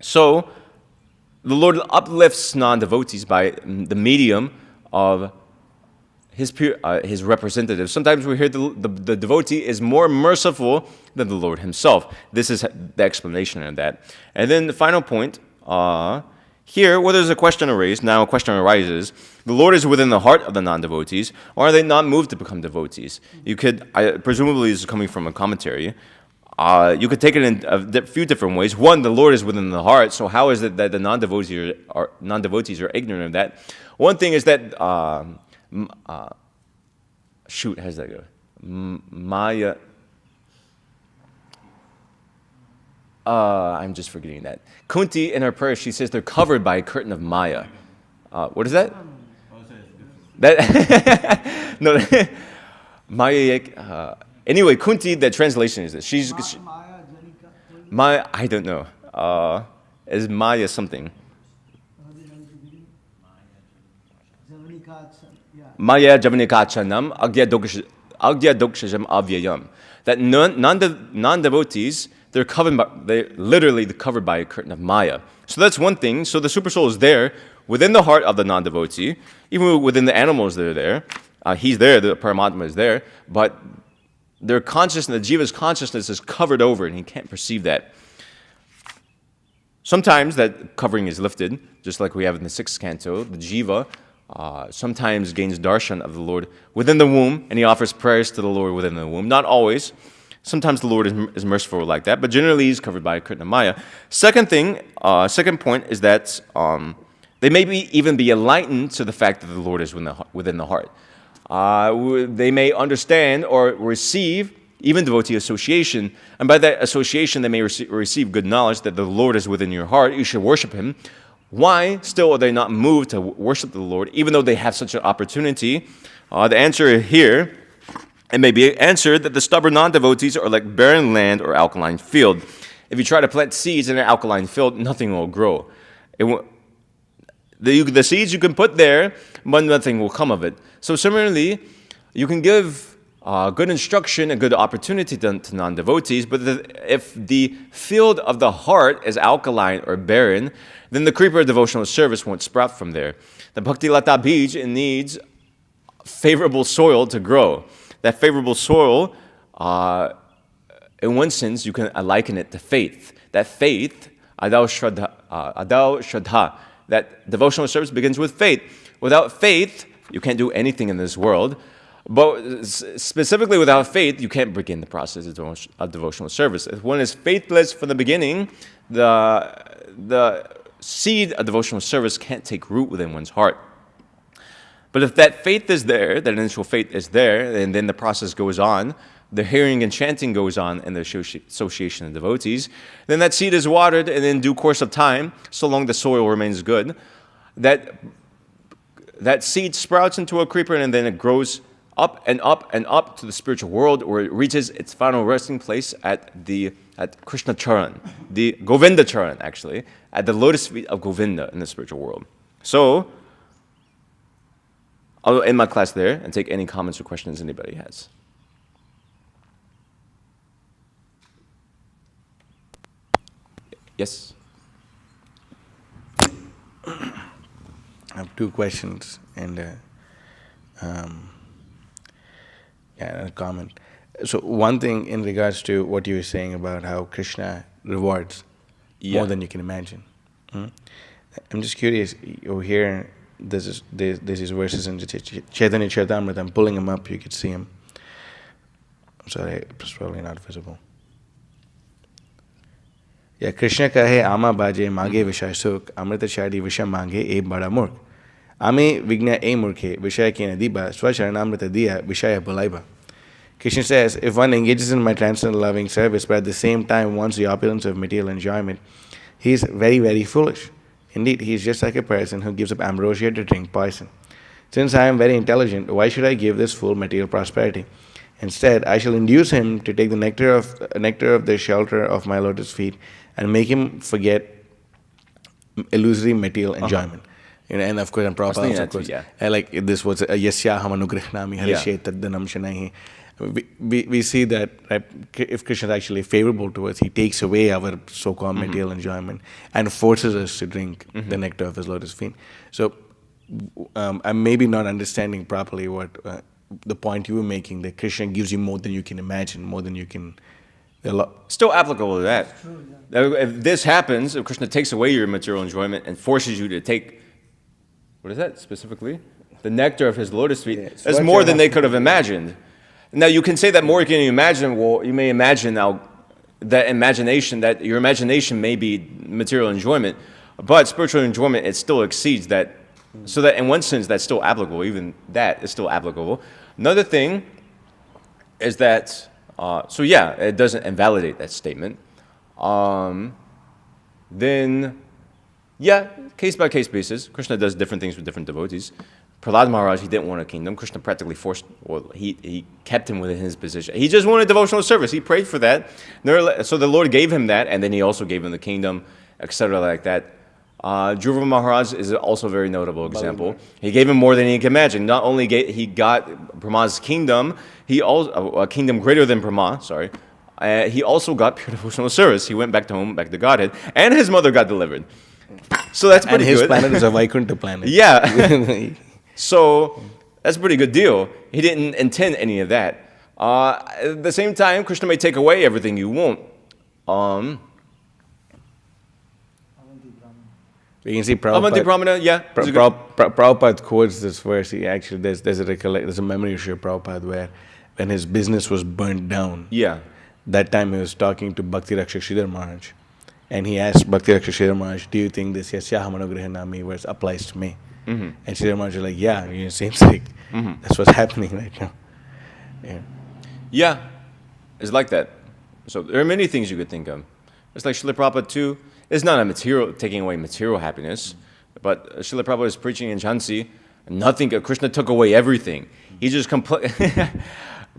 So, the Lord uplifts non-devotees by the medium of his representative. Sometimes we hear the devotee is more merciful than the Lord himself. This is the explanation of that. And then the final point, here, where there's a question raised, now a question arises, the Lord is within the heart of the non-devotees, or are they not moved to become devotees? You could, presumably this is coming from a commentary, you could take it in a few different ways. One, the Lord is within the heart, so how is it that the non-devotees are ignorant of that? One thing is that, how does that go? Maya. I'm just forgetting that. Kunti, in her prayer, she says they're covered by a curtain of Maya. What is that? That no, Maya. Anyway, Kunti, the translation is this. Maya, I don't know. Is Maya something? Maya Javanikachanam Agya Dokshajam Avyayam. That non-devotees, they're literally covered by a curtain of Maya. So that's one thing. So the super soul is there within the heart of the non-devotee, even within the animals that are there. He's there, the Paramatma is there, but their consciousness, the jiva's consciousness is covered over and he can't perceive that. Sometimes that covering is lifted, just like we have in the 6th canto. The jiva sometimes gains darshan of the Lord within the womb, and he offers prayers to the Lord within the womb. Not always. Sometimes the Lord is merciful like that, but generally he's covered by a curtain of Maya. Second point is that they may even be enlightened to the fact that the Lord is within the heart. They may understand or receive even devotee association, and by that association they may receive good knowledge that the Lord is within your heart, you should worship him. Why still are they not moved to worship the Lord, even though they have such an opportunity? The answer here, it may be answered that the stubborn non-devotees are like barren land or alkaline field. If you try to plant seeds in an alkaline field, nothing will grow. The seeds you can put there, but nothing will come of it. So similarly, you can give good instruction and good opportunity to non-devotees, but if the field of the heart is alkaline or barren, then the creeper of devotional service won't sprout from there. The Bhakti Lata Bij needs favorable soil to grow. That favorable soil, in one sense, you can liken it to faith. That faith, adau shraddha, that devotional service begins with faith. Without faith, you can't do anything in this world. But specifically without faith, you can't begin the process of devotional service. If one is faithless from the beginning, the seed of devotional service can't take root within one's heart. But if that faith is there, that initial faith is there, and then the process goes on, the hearing and chanting goes on in the association of devotees, then that seed is watered, and in due course of time, so long the soil remains good, that seed sprouts into a creeper, and then it grows up and up and up to the spiritual world, where it reaches its final resting place at Krishna Charan, the Govinda Charan, actually, at the lotus feet of Govinda in the spiritual world. So, I'll end my class there and take any comments or questions anybody has. Yes? I have two questions and a comment. So one thing in regards to what you were saying about how Krishna rewards more than you can imagine. I'm just curious, over here, there's these verses in Chaitanya Charitamrita. I'm pulling them up, you could see them. I'm sorry, it's probably not visible. Yeah, Krishna kahe ama baje mage vishaya sukh, amrita shadi visha mange e bada murk. Ame vigna e murkhe, vishaya kena diba, swacharanamrita diya, vishaya bulaiba. Krishna says, if one engages in my transcendental loving service, but at the same time wants the opulence of material enjoyment, he is very, very foolish. Indeed, he is just like a person who gives up ambrosia to drink poison. Since I am very intelligent, why should I give this fool material prosperity? Instead, I shall induce him to take the nectar of the shelter of my lotus feet and make him forget illusory material enjoyment. And of course, and Prabhupada thinking also that too, quotes, yeah. like this was yasyaham anugrahnami harishe taddanam shanahi. We see that, right, if Krishna is actually favorable to us, he takes away our so-called material enjoyment and forces us to drink the nectar of his lotus feet. So I'm maybe not understanding properly what the point you were making, that Krishna gives you more than you can imagine, more than you can. Still applicable to that. If this happens, if Krishna takes away your material enjoyment and forces you to take, what is that specifically? The nectar of his lotus feet, that's more than they could have imagined. Now you can say that more can you imagine. Well, you may imagine now that your imagination may be material enjoyment, but spiritual enjoyment, it still exceeds that. So that in one sense, that's still applicable. Even that is still applicable. Another thing is that, it doesn't invalidate that statement. Case by case basis, Krishna does different things with different devotees. Prahlad Maharaj, he didn't want a kingdom. Krishna practically he kept him within his position. He just wanted devotional service. He prayed for that. So the Lord gave him that, and then he also gave him the kingdom, etc. like that. Dhruva Maharaj is also a very notable example. He gave him more than he could imagine. Not only he got Brahma's kingdom, he also a kingdom greater than Brahma. He also got pure devotional service. He went back to home, back to Godhead, and his mother got delivered. So that's pretty good. And his planet is a Vaikuntha planet. Yeah. So that's a pretty good deal. He didn't intend any of that. At the same time, Krishna may take away everything you want. We can see Avanti Prabhupada. Brahmana, yeah. Prabhupada quotes this verse. He actually there's a memory of Srila Prabhupada where when his business was burnt down. Yeah. That time he was talking to Bhakti Rakshak Sridhar Maharaj, and he asked Bhakti Rakshak Sridhar Maharaj, "Do you think this Yasyaham Anugrahanami verse applies to me?" And Sridhar Maharaj was like, "Yeah, same thing. That's what's happening right now." Yeah, it's like that. So there are many things you could think of. It's like Srila Prabhupada too. It's not taking away material happiness, but Srila Prabhupada is preaching in Jhansi, and Krishna took away everything. He just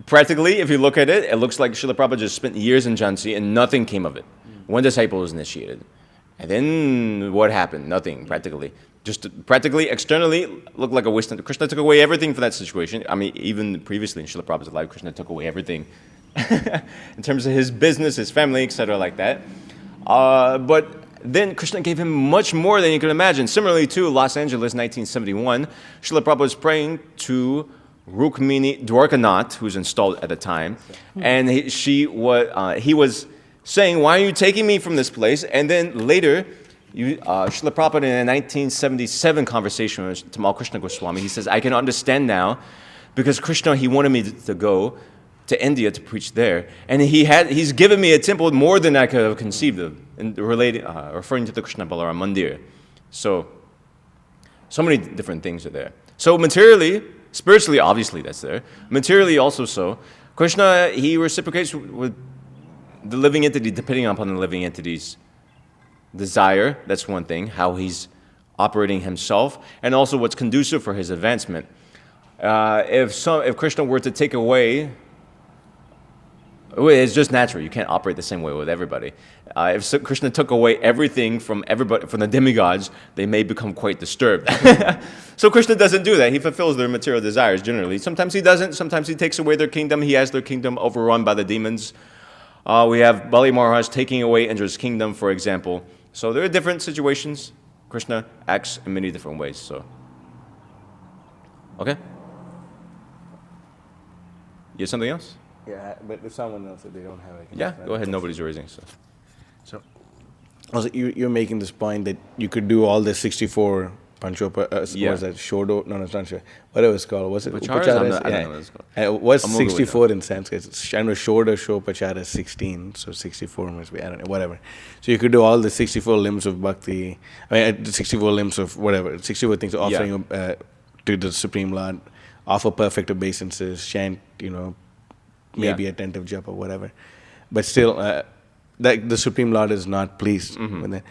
practically, if you look at it, it looks like Srila Prabhupada just spent years in Jhansi and nothing came of it. One disciple was initiated. And then what happened? Nothing, practically. Just practically, externally, looked like a waste. Krishna took away everything from that situation. I mean, even previously in Srila Prabhupada's life, Krishna took away everything in terms of his business, his family, etc., like that. But then Krishna gave him much more than you could imagine. Similarly, to Los Angeles, 1971, Srila Prabhupada was praying to Rukmini Dwarkanath, who's installed at the time, and he was saying, "Why are you taking me from this place?" And then later, Srila Prabhupada in a 1977 conversation with Tamal Krishna Goswami, he says, "I can understand now, because Krishna, he wanted me to go to India to preach there, and he's given me a temple more than I could have conceived of," and referring to the Krishna Balaram Mandir. So many different things are there. So materially, spiritually, obviously that's there. Materially also so. Krishna, he reciprocates with the living entity, depending upon the living entity's desire. That's one thing, how he's operating himself, and also what's conducive for his advancement. If Krishna were to take away, it's just natural. You can't operate the same way with everybody. If Krishna took away everything from everybody, from the demigods, they may become quite disturbed. So Krishna doesn't do that. He fulfills their material desires generally. Sometimes he doesn't. Sometimes he takes away their kingdom. He has their kingdom overrun by the demons. We have Bali Maharaj taking away Indra's kingdom, for example. So there are different situations. Krishna acts in many different ways. So, okay. You have something else? Yeah, but if someone else, if they don't have it. Yeah, go ahead. Nobody's raising. So also, you're making this point that you could do all the 64 Panchopa, what's that? Shodo? No, it's not sure. Whatever it's called. What's it? Upacharas? I don't know what it's called. What's 64 in Sanskrit? I know Shoda, Shopachara is 16, so 64 must be, I don't know, whatever. So you could do all the 64 limbs of bhakti, 64 limbs of whatever, 64 things offering to the Supreme Lord, offer perfect obeisances, chant, maybe attentive japa, whatever. But still, the Supreme Lord is not pleased with that.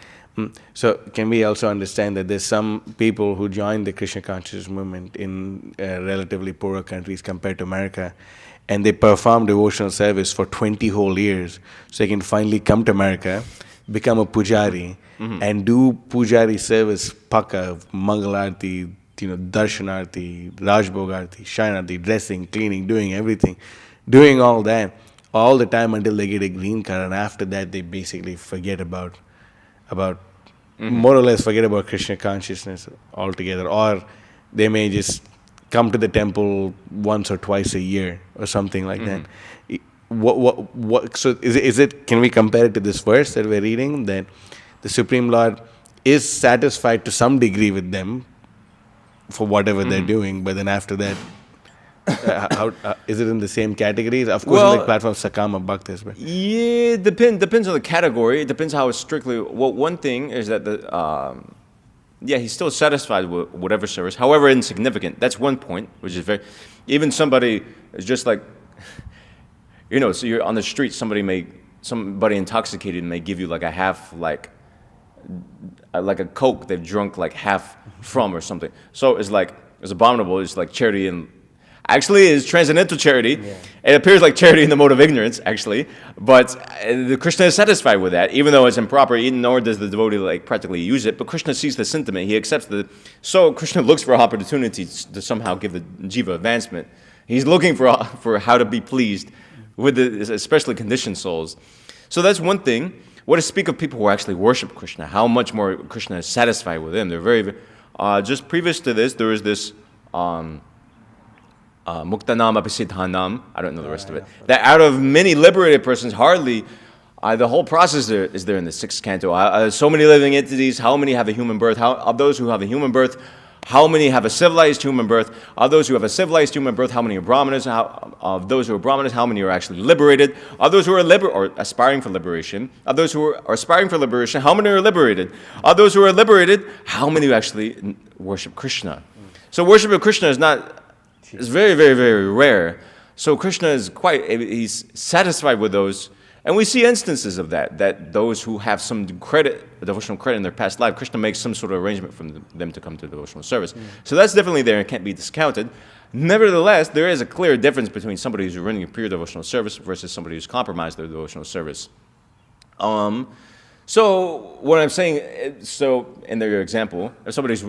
So can we also understand that there's some people who join the Krishna consciousness movement in relatively poorer countries compared to America, and they perform devotional service for 20 whole years, so they can finally come to America, become a pujari and do pujari service, paka, mangalarti, darshanarti, rajbogarti, shinarti, dressing, cleaning, doing everything, doing all that all the time until they get a green card, and after that they basically forget about more or less forget about Krishna consciousness altogether, or they may just come to the temple once or twice a year or something like that. What? So is it? Can we compare it to this verse that we're reading, that the Supreme Lord is satisfied to some degree with them for whatever they're doing, but then after that, how is it in the same categories? Of course, Well, like platform Sakama Bhaktas, but Yeah, depends on the category. It depends how it's strictly. Well, one thing is that he's still satisfied with whatever service, however insignificant. That's one point, which is very. Even somebody is just like, so you're on the street. Somebody intoxicated may give you like a half, like a Coke they've drunk like half from or something. So it's abominable. It's like charity and. Actually, it's transcendental charity. Yeah. It appears like charity in the mode of ignorance, actually. But the Krishna is satisfied with that, even though it's improper, nor does the devotee practically use it. But Krishna sees the sentiment. He accepts So Krishna looks for opportunities to somehow give the jiva advancement. He's looking for how to be pleased with especially conditioned souls. So that's one thing. What to speak of people who actually worship Krishna? How much more Krishna is satisfied with them? They're very... just previous to this, there was this... Muktanam Apisidhanam, I don't know the rest of it. That out of many liberated persons, hardly the whole process is there in the 6th canto. So many living entities, how many have a human birth? Of those who have a human birth, how many have a civilized human birth? Of those who have a civilized human birth, how many are brahmanas? Of those who are brahmanas, how many are actually liberated? Of those who are or aspiring for liberation, of those who are aspiring for liberation, how many are liberated? Of those who are liberated, how many actually worship Krishna? So worship of Krishna is not... It's very, very, very rare. So Krishna is he's satisfied with those. And we see instances of that those who have some devotional credit in their past life, Krishna makes some sort of arrangement for them to come to devotional service. So that's definitely there and can't be discounted. Nevertheless, there is a clear difference between somebody who's running a pure devotional service versus somebody who's compromised their devotional service. So what I'm saying, in their example, if somebody's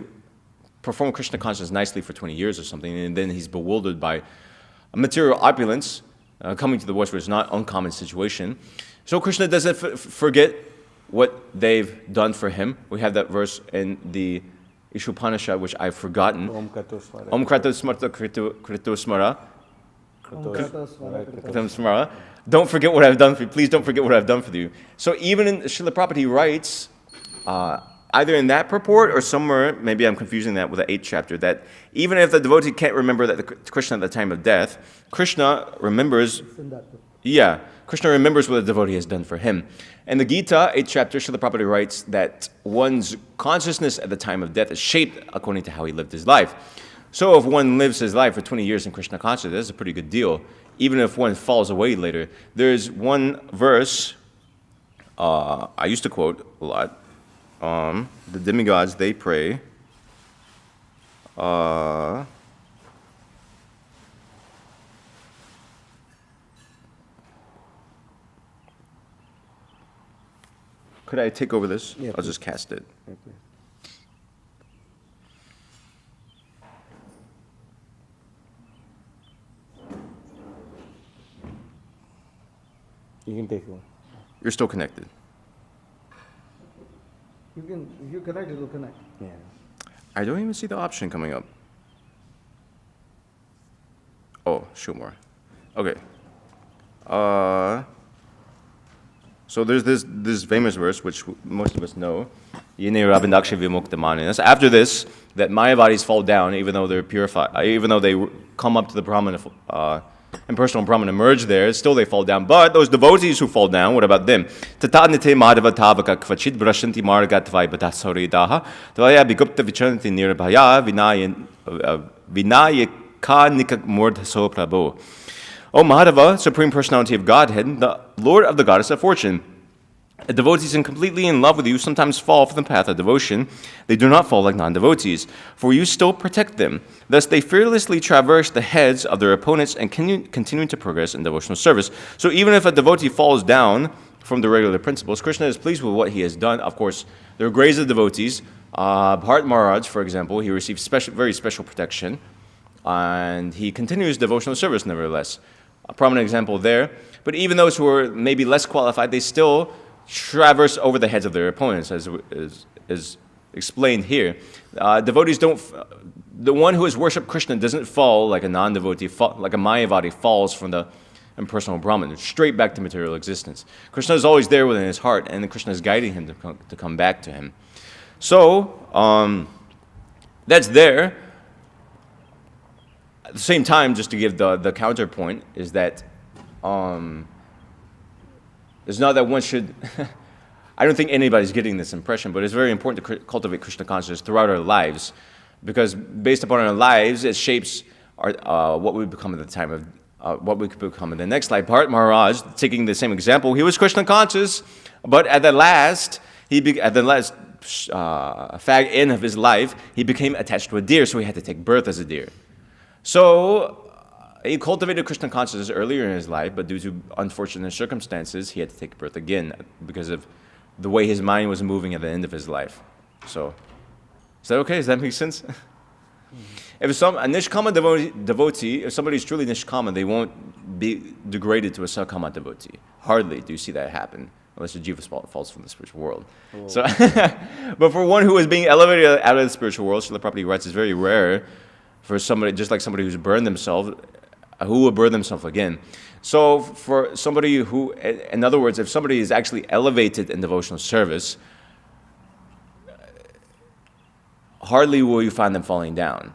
perform Krishna consciousness nicely for 20 years or something, and then he's bewildered by a material opulence coming to the worship is not an uncommon situation. So Krishna doesn't forget what they've done for him. We have that verse in the Ishupanishad, which I've forgotten. Om Krato Smarta Krito Smara. Don't forget what I've done for you. Please don't forget what I've done for you. So even in Srila Prabhupada, he writes, either in that purport or somewhere, maybe I'm confusing that with the 8th chapter, that even if the devotee can't remember that Krishna at the time of death, Krishna remembers what the devotee has done for him. In the Gita, 8th chapter, Srila Prabhupada writes that one's consciousness at the time of death is shaped according to how he lived his life. So if one lives his life for 20 years in Krishna consciousness, that's a pretty good deal, even if one falls away later. There's one verse I used to quote a lot. The demigods, they pray. Could I take over this? Yeah, I'll just cast it. Okay. You can take one. You're still connected. If you connect, it will connect. Yeah. I don't even see the option coming up. Oh, show more. Okay. So there's this famous verse, which most of us know. That's after this, that Mayavadis fall down, even though they're purified, even though they come up to the Brahmana, impersonal Brahman emerge there, still they fall down. But those devotees who fall down, what about them? Tatanite madhava tavaka kvachit brashanti marga tvai batasauridaha tvaya bigupta vichanti nirbhaya vinayaka nikak murdhaso prabhu. O Madhava, Supreme Personality of Godhead, the Lord of the Goddess of Fortune, devotees completely in love with you sometimes fall from the path of devotion. They do not fall like non-devotees, for you still protect them. Thus they fearlessly traverse the heads of their opponents and continue to progress in devotional service. So even if a devotee falls down from the regular principles. Krishna is pleased with what he has done. Of course, there are grades of devotees. Bharat Maharaj, for example, he received very special protection, and he continues devotional service nevertheless. A prominent example there. But even those who are maybe less qualified, they still traverse over the heads of their opponents, as is explained here. Devotees don't. The one who has worshipped Krishna doesn't fall like a non-devotee, like a Mayavadi falls from the impersonal Brahman, straight back to material existence. Krishna is always there within his heart, and Krishna is guiding him to come back to him. So that's there. At the same time, just to give the counterpoint, is that it's not that one should. I don't think anybody's getting this impression, but it's very important to cultivate Krishna consciousness throughout our lives, because based upon our lives, it shapes what we become at the time of what we could become in the next life. Bharat Maharaj, taking the same example, he was Krishna conscious, but at the last fag end of his life, he became attached to a deer, so he had to take birth as a deer. So he cultivated Krishna consciousness earlier in his life, but due to unfortunate circumstances, he had to take birth again because of the way his mind was moving at the end of his life. So, is that okay? Does that make sense? If a Nishkama devotee, if somebody is truly Nishkama, they won't be degraded to a Sakama devotee. Hardly do you see that happen, unless the jiva falls from the spiritual world. Oh. So, but for one who is being elevated out of the spiritual world, Srila Prabhupada writes, it's very rare for somebody, just like somebody who's burned themselves, who will burn themselves again. So for somebody who, in other words, if somebody is actually elevated in devotional service, hardly will you find them falling down.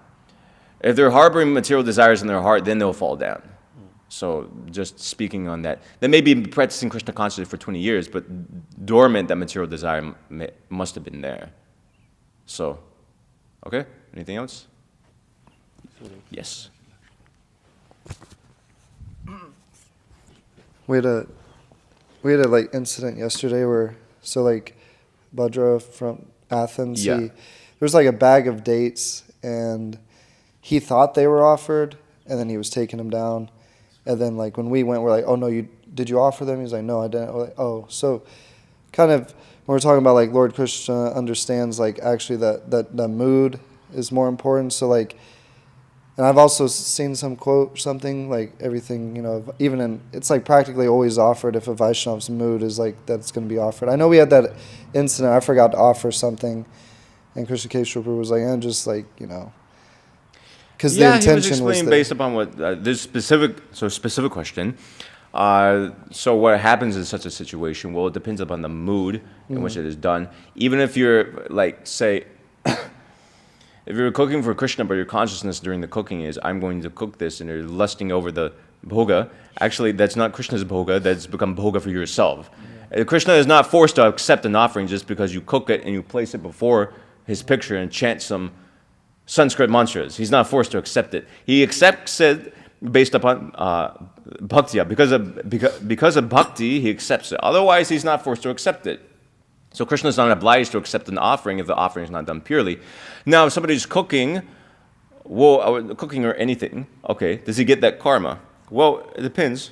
If they're harboring material desires in their heart, then they'll fall down. So just speaking on that, they may be practicing Krishna consciously for 20 years, but dormant, that material desire must have been there. So, okay, anything else? Yes. We had a like incident yesterday where Bhadra from Athens, yeah. There was like a bag of dates and he thought they were offered and then he was taking them down, and then like when we went, we're like, oh no, did you offer them? He was like, no, I didn't. We're like, oh, so kind of when we're talking about like Lord Krishna understands like actually that the mood is more important. So like. And I've also seen some quote, something like everything, even in, it's like practically always offered if a Vaishnav's mood is like that's going to be offered. I know we had that incident, I forgot to offer something, and Krishna Prabhu was like, and just like, because the intention was explaining based upon what, this specific question. So what happens in such a situation? Well, it depends upon the mood in which it is done. Even if you're like, say, if you're cooking for Krishna, but your consciousness during the cooking is, I'm going to cook this, and you're lusting over the bhoga, actually that's not Krishna's bhoga, that's become bhoga for yourself. Yeah. Krishna is not forced to accept an offering just because you cook it and you place it before his picture and chant some Sanskrit mantras. He's not forced to accept it. He accepts it based upon bhakti. Because of bhakti, he accepts it. Otherwise, he's not forced to accept it. So Krishna is not obliged to accept an offering if the offering is not done purely. Now, if somebody's cooking, cooking or anything, okay, does he get that karma? Well, it depends.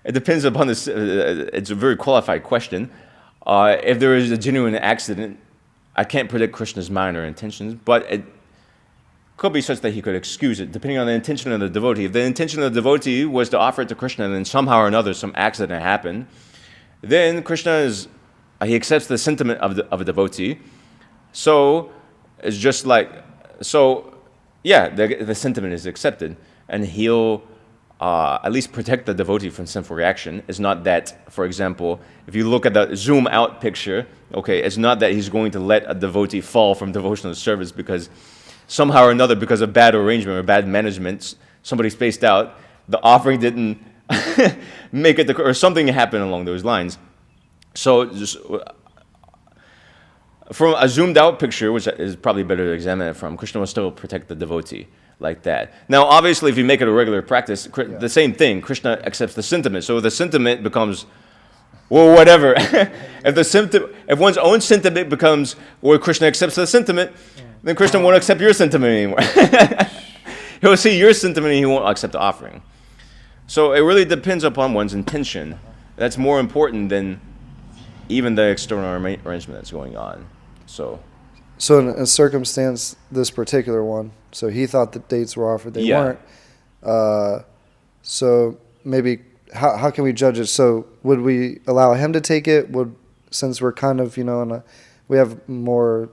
It depends upon this. It's a very qualified question. If there is a genuine accident, I can't predict Krishna's mind or intentions, but it could be such that he could excuse it, depending on the intention of the devotee. If the intention of the devotee was to offer it to Krishna, and then somehow or another some accident happened, then Krishna he accepts the sentiment of a devotee. So it's just like, the sentiment is accepted, and he'll at least protect the devotee from sinful reaction. It's not that, for example, if you look at the zoom out picture, okay, it's not that he's going to let a devotee fall from devotional service because somehow or another, because of bad arrangement or bad management, somebody spaced out, the offering didn't make it, or something happened along those lines. So just from a zoomed out picture, which is probably better to examine it from, Krishna will still protect the devotee like that. Now, obviously, if you make it a regular practice, the same thing, Krishna accepts the sentiment. So the sentiment becomes, well, whatever. If one's own sentiment becomes, well, Krishna accepts the sentiment, then Krishna won't accept your sentiment anymore. He'll see your sentiment and he won't accept the offering. So it really depends upon one's intention. That's more important than even the external arrangement that's going on. So in a circumstance, this particular one, so he thought the dates were offered, they Yeah. weren't. So maybe how can we judge it? So would we allow him to take it? Since we're kind of we have more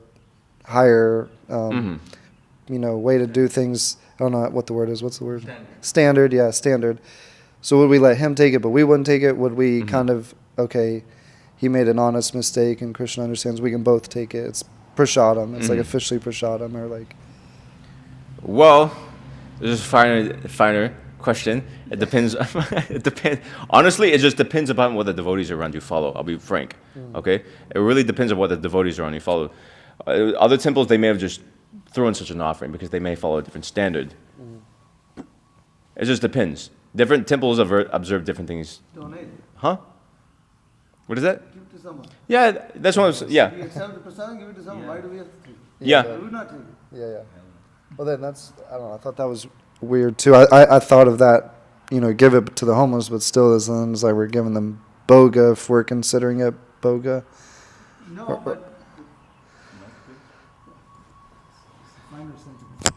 higher way to do things. I don't know what the word is. What's the word? Standard. Yeah, standard. So would we let him take it, but we wouldn't take it? Would we kind of he made an honest mistake, and Krishna understands we can both take it. It's prasadam. It's like officially prasadam, or like. Well, this is a finer question. It depends. It depends. Honestly, it just depends upon what the devotees around you follow. I'll be frank. Okay, it really depends on what the devotees around you follow. Other temples, they may have just thrown such an offering because they may follow a different standard. It just depends. Different temples observe different things. Donate. Huh? What is that? Give to someone. Yeah, that's what I was. Yeah. We accept the prasad, give it to someone. Why do we have to take it? Yeah. We would not take it. Yeah. Well, then I don't know. I thought that was weird too. I thought of that, give it to the homeless, but still, it's like we're giving them boga if we're considering it boga. No, but minor sentiment.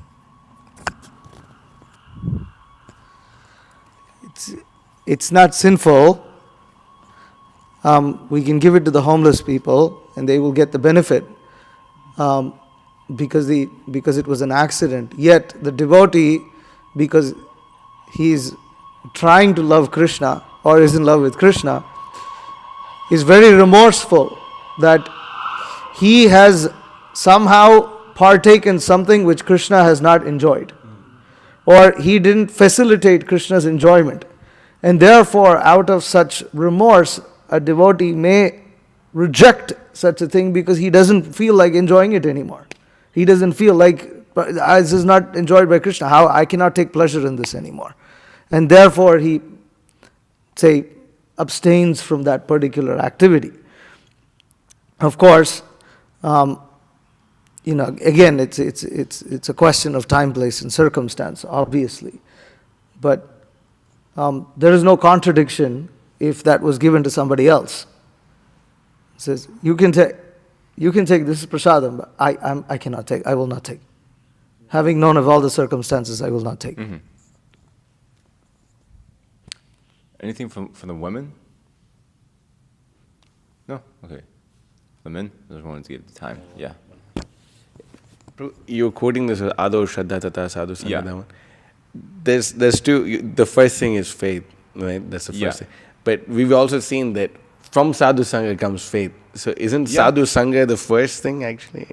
It's not sinful. We can give it to the homeless people, and they will get the benefit because it was an accident. Yet the devotee, because he's trying to love Krishna or is in love with Krishna, is very remorseful that he has somehow partaken something which Krishna has not enjoyed, or he didn't facilitate Krishna's enjoyment. And therefore, out of such remorse, a devotee may reject such a thing because he doesn't feel like enjoying it anymore. He doesn't feel like, this is not enjoyed by Krishna, how I cannot take pleasure in this anymore. And therefore he, abstains from that particular activity. Of course, again, it's a question of time, place, and circumstance, obviously. But there is no contradiction if that was given to somebody else. It says, you can take this is prasadam, but I cannot take, I will not take. Having known of all the circumstances, I will not take. Mm-hmm. Anything from the women? No? Okay. The men? I just wanted to get the time. Yeah. You're quoting this Ado Shraddha Tata Sadhu Sangha. Yeah. That one. There's two. The first thing is faith, right? That's the first Yeah. thing. But we've also seen that from Sadhu Sangha comes faith. So isn't Sadhu Sangha the first thing actually?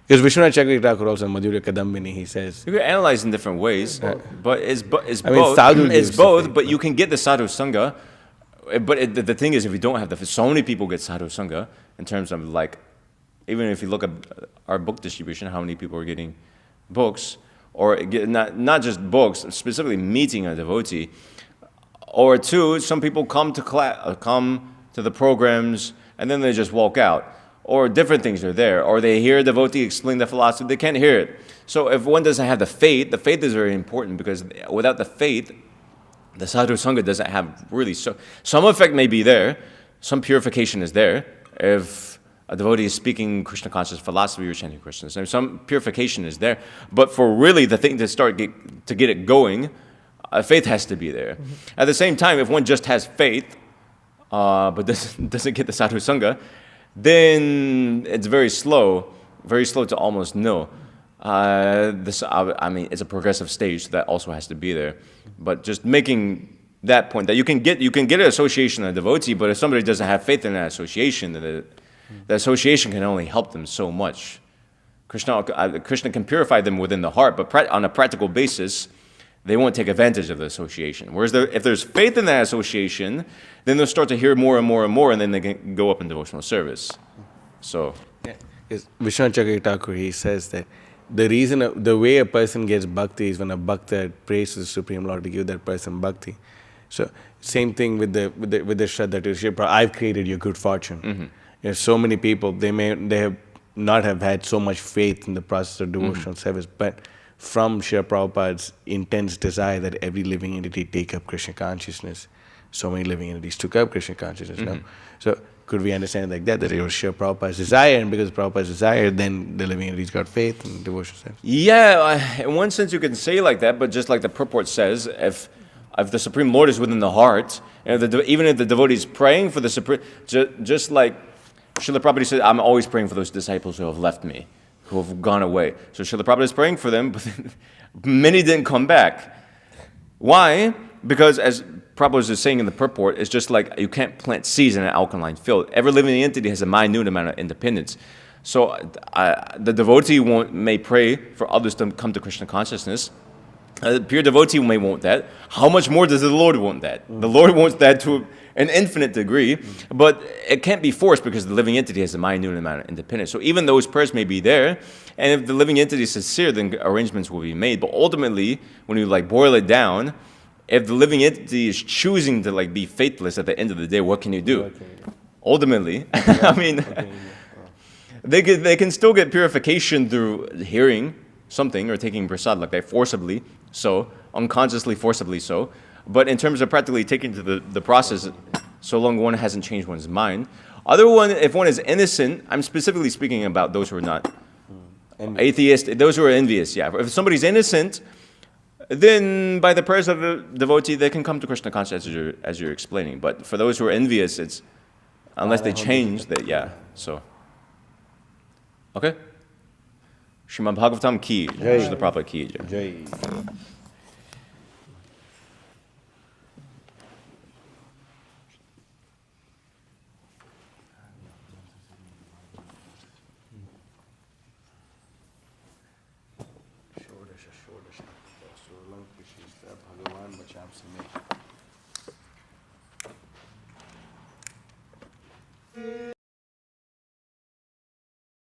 Because Vishwanath Chakravarti Thakur also in Madhurya Kadambini, he says, You can analyze in different ways, but it's I mean, both. sadhu It's gives the both, faith. but you can get the sadhu sangha. But the thing is, if you don't have so many people get sadhu sangha in terms of even if you look at our book distribution, how many people are getting books, or not just books, specifically meeting a devotee, or two, some people come to come to the programs and then they just walk out. Or different things are there, or they hear a devotee explain the philosophy, they can't hear it. So if one doesn't have the faith is very important, because without the faith, the sadhu sangha doesn't have really some effect may be there, some purification is there. If a devotee is speaking Krishna conscious philosophy or chanting Krishna, so some purification is there. But for really the thing to get it going, faith has to be there. Mm-hmm. At the same time, if one just has faith, but doesn't get the sadhu sangha, then it's very slow to almost nil. It's a progressive stage, so that also has to be there. But just making that point that you can get an association of a devotee, but if somebody doesn't have faith in that association, then the association can only help them so much. Krishna can purify them within the heart, but on a practical basis, they won't take advantage of the association. Whereas if there's faith in that association, then they'll start to hear more and more and more, and then they can go up in devotional service. So, Vishwanath Chakravarti Thakur, he says that the way a person gets bhakti is when a bhakta prays to the Supreme Lord to give that person bhakti. So, same thing with the Shraddha to Shri Prabhupada. I've created your good fortune. Mm-hmm. There's so many people, they have not have had so much faith in the process of devotional service, but from Srila Prabhupada's intense desire that every living entity take up Krishna consciousness, so many living entities took up Krishna consciousness. No, so could we understand it like that it was Srila Prabhupada's desire, and because of Prabhupada's desire, then the living entities got faith and devotion sense? Yeah, in one sense you can say like that, but just like the purport says, if the Supreme Lord is within the heart, and even if the devotee is praying for the Supreme, just like Srila Prabhupada said, I'm always praying for those disciples who have left me, who have gone away. So Srila Prabhupada is praying for them, but many didn't come back. Why? Because as Prabhupada is saying in the purport, it's just like you can't plant seeds in an alkaline field. Every living entity has a minute amount of independence. So the devotee may pray for others to come to Krishna consciousness. The pure devotee may want that. How much more does the Lord want that? The Lord wants that to an infinite degree, but it can't be forced because the living entity has a minute amount of independence. So even those prayers may be there, and if the living entity is sincere, then arrangements will be made. But ultimately, when you boil it down, if the living entity is choosing to be faithless at the end of the day, what can you do? Ultimately, I mean, they can still get purification through hearing something or taking prasad like that forcibly, so unconsciously forcibly so. But in terms of practically taking to the process, so long one hasn't changed one's mind. If one is innocent, I'm specifically speaking about those who are not atheist, those who are envious. Yeah, if somebody's innocent, then by the prayers of the devotee, they can come to Krishna consciousness as you're explaining. But for those who are envious, it's unless they change that. Yeah. So. Okay. Srimad Bhagavatam ki, Srila Prabhupada ki. Jai.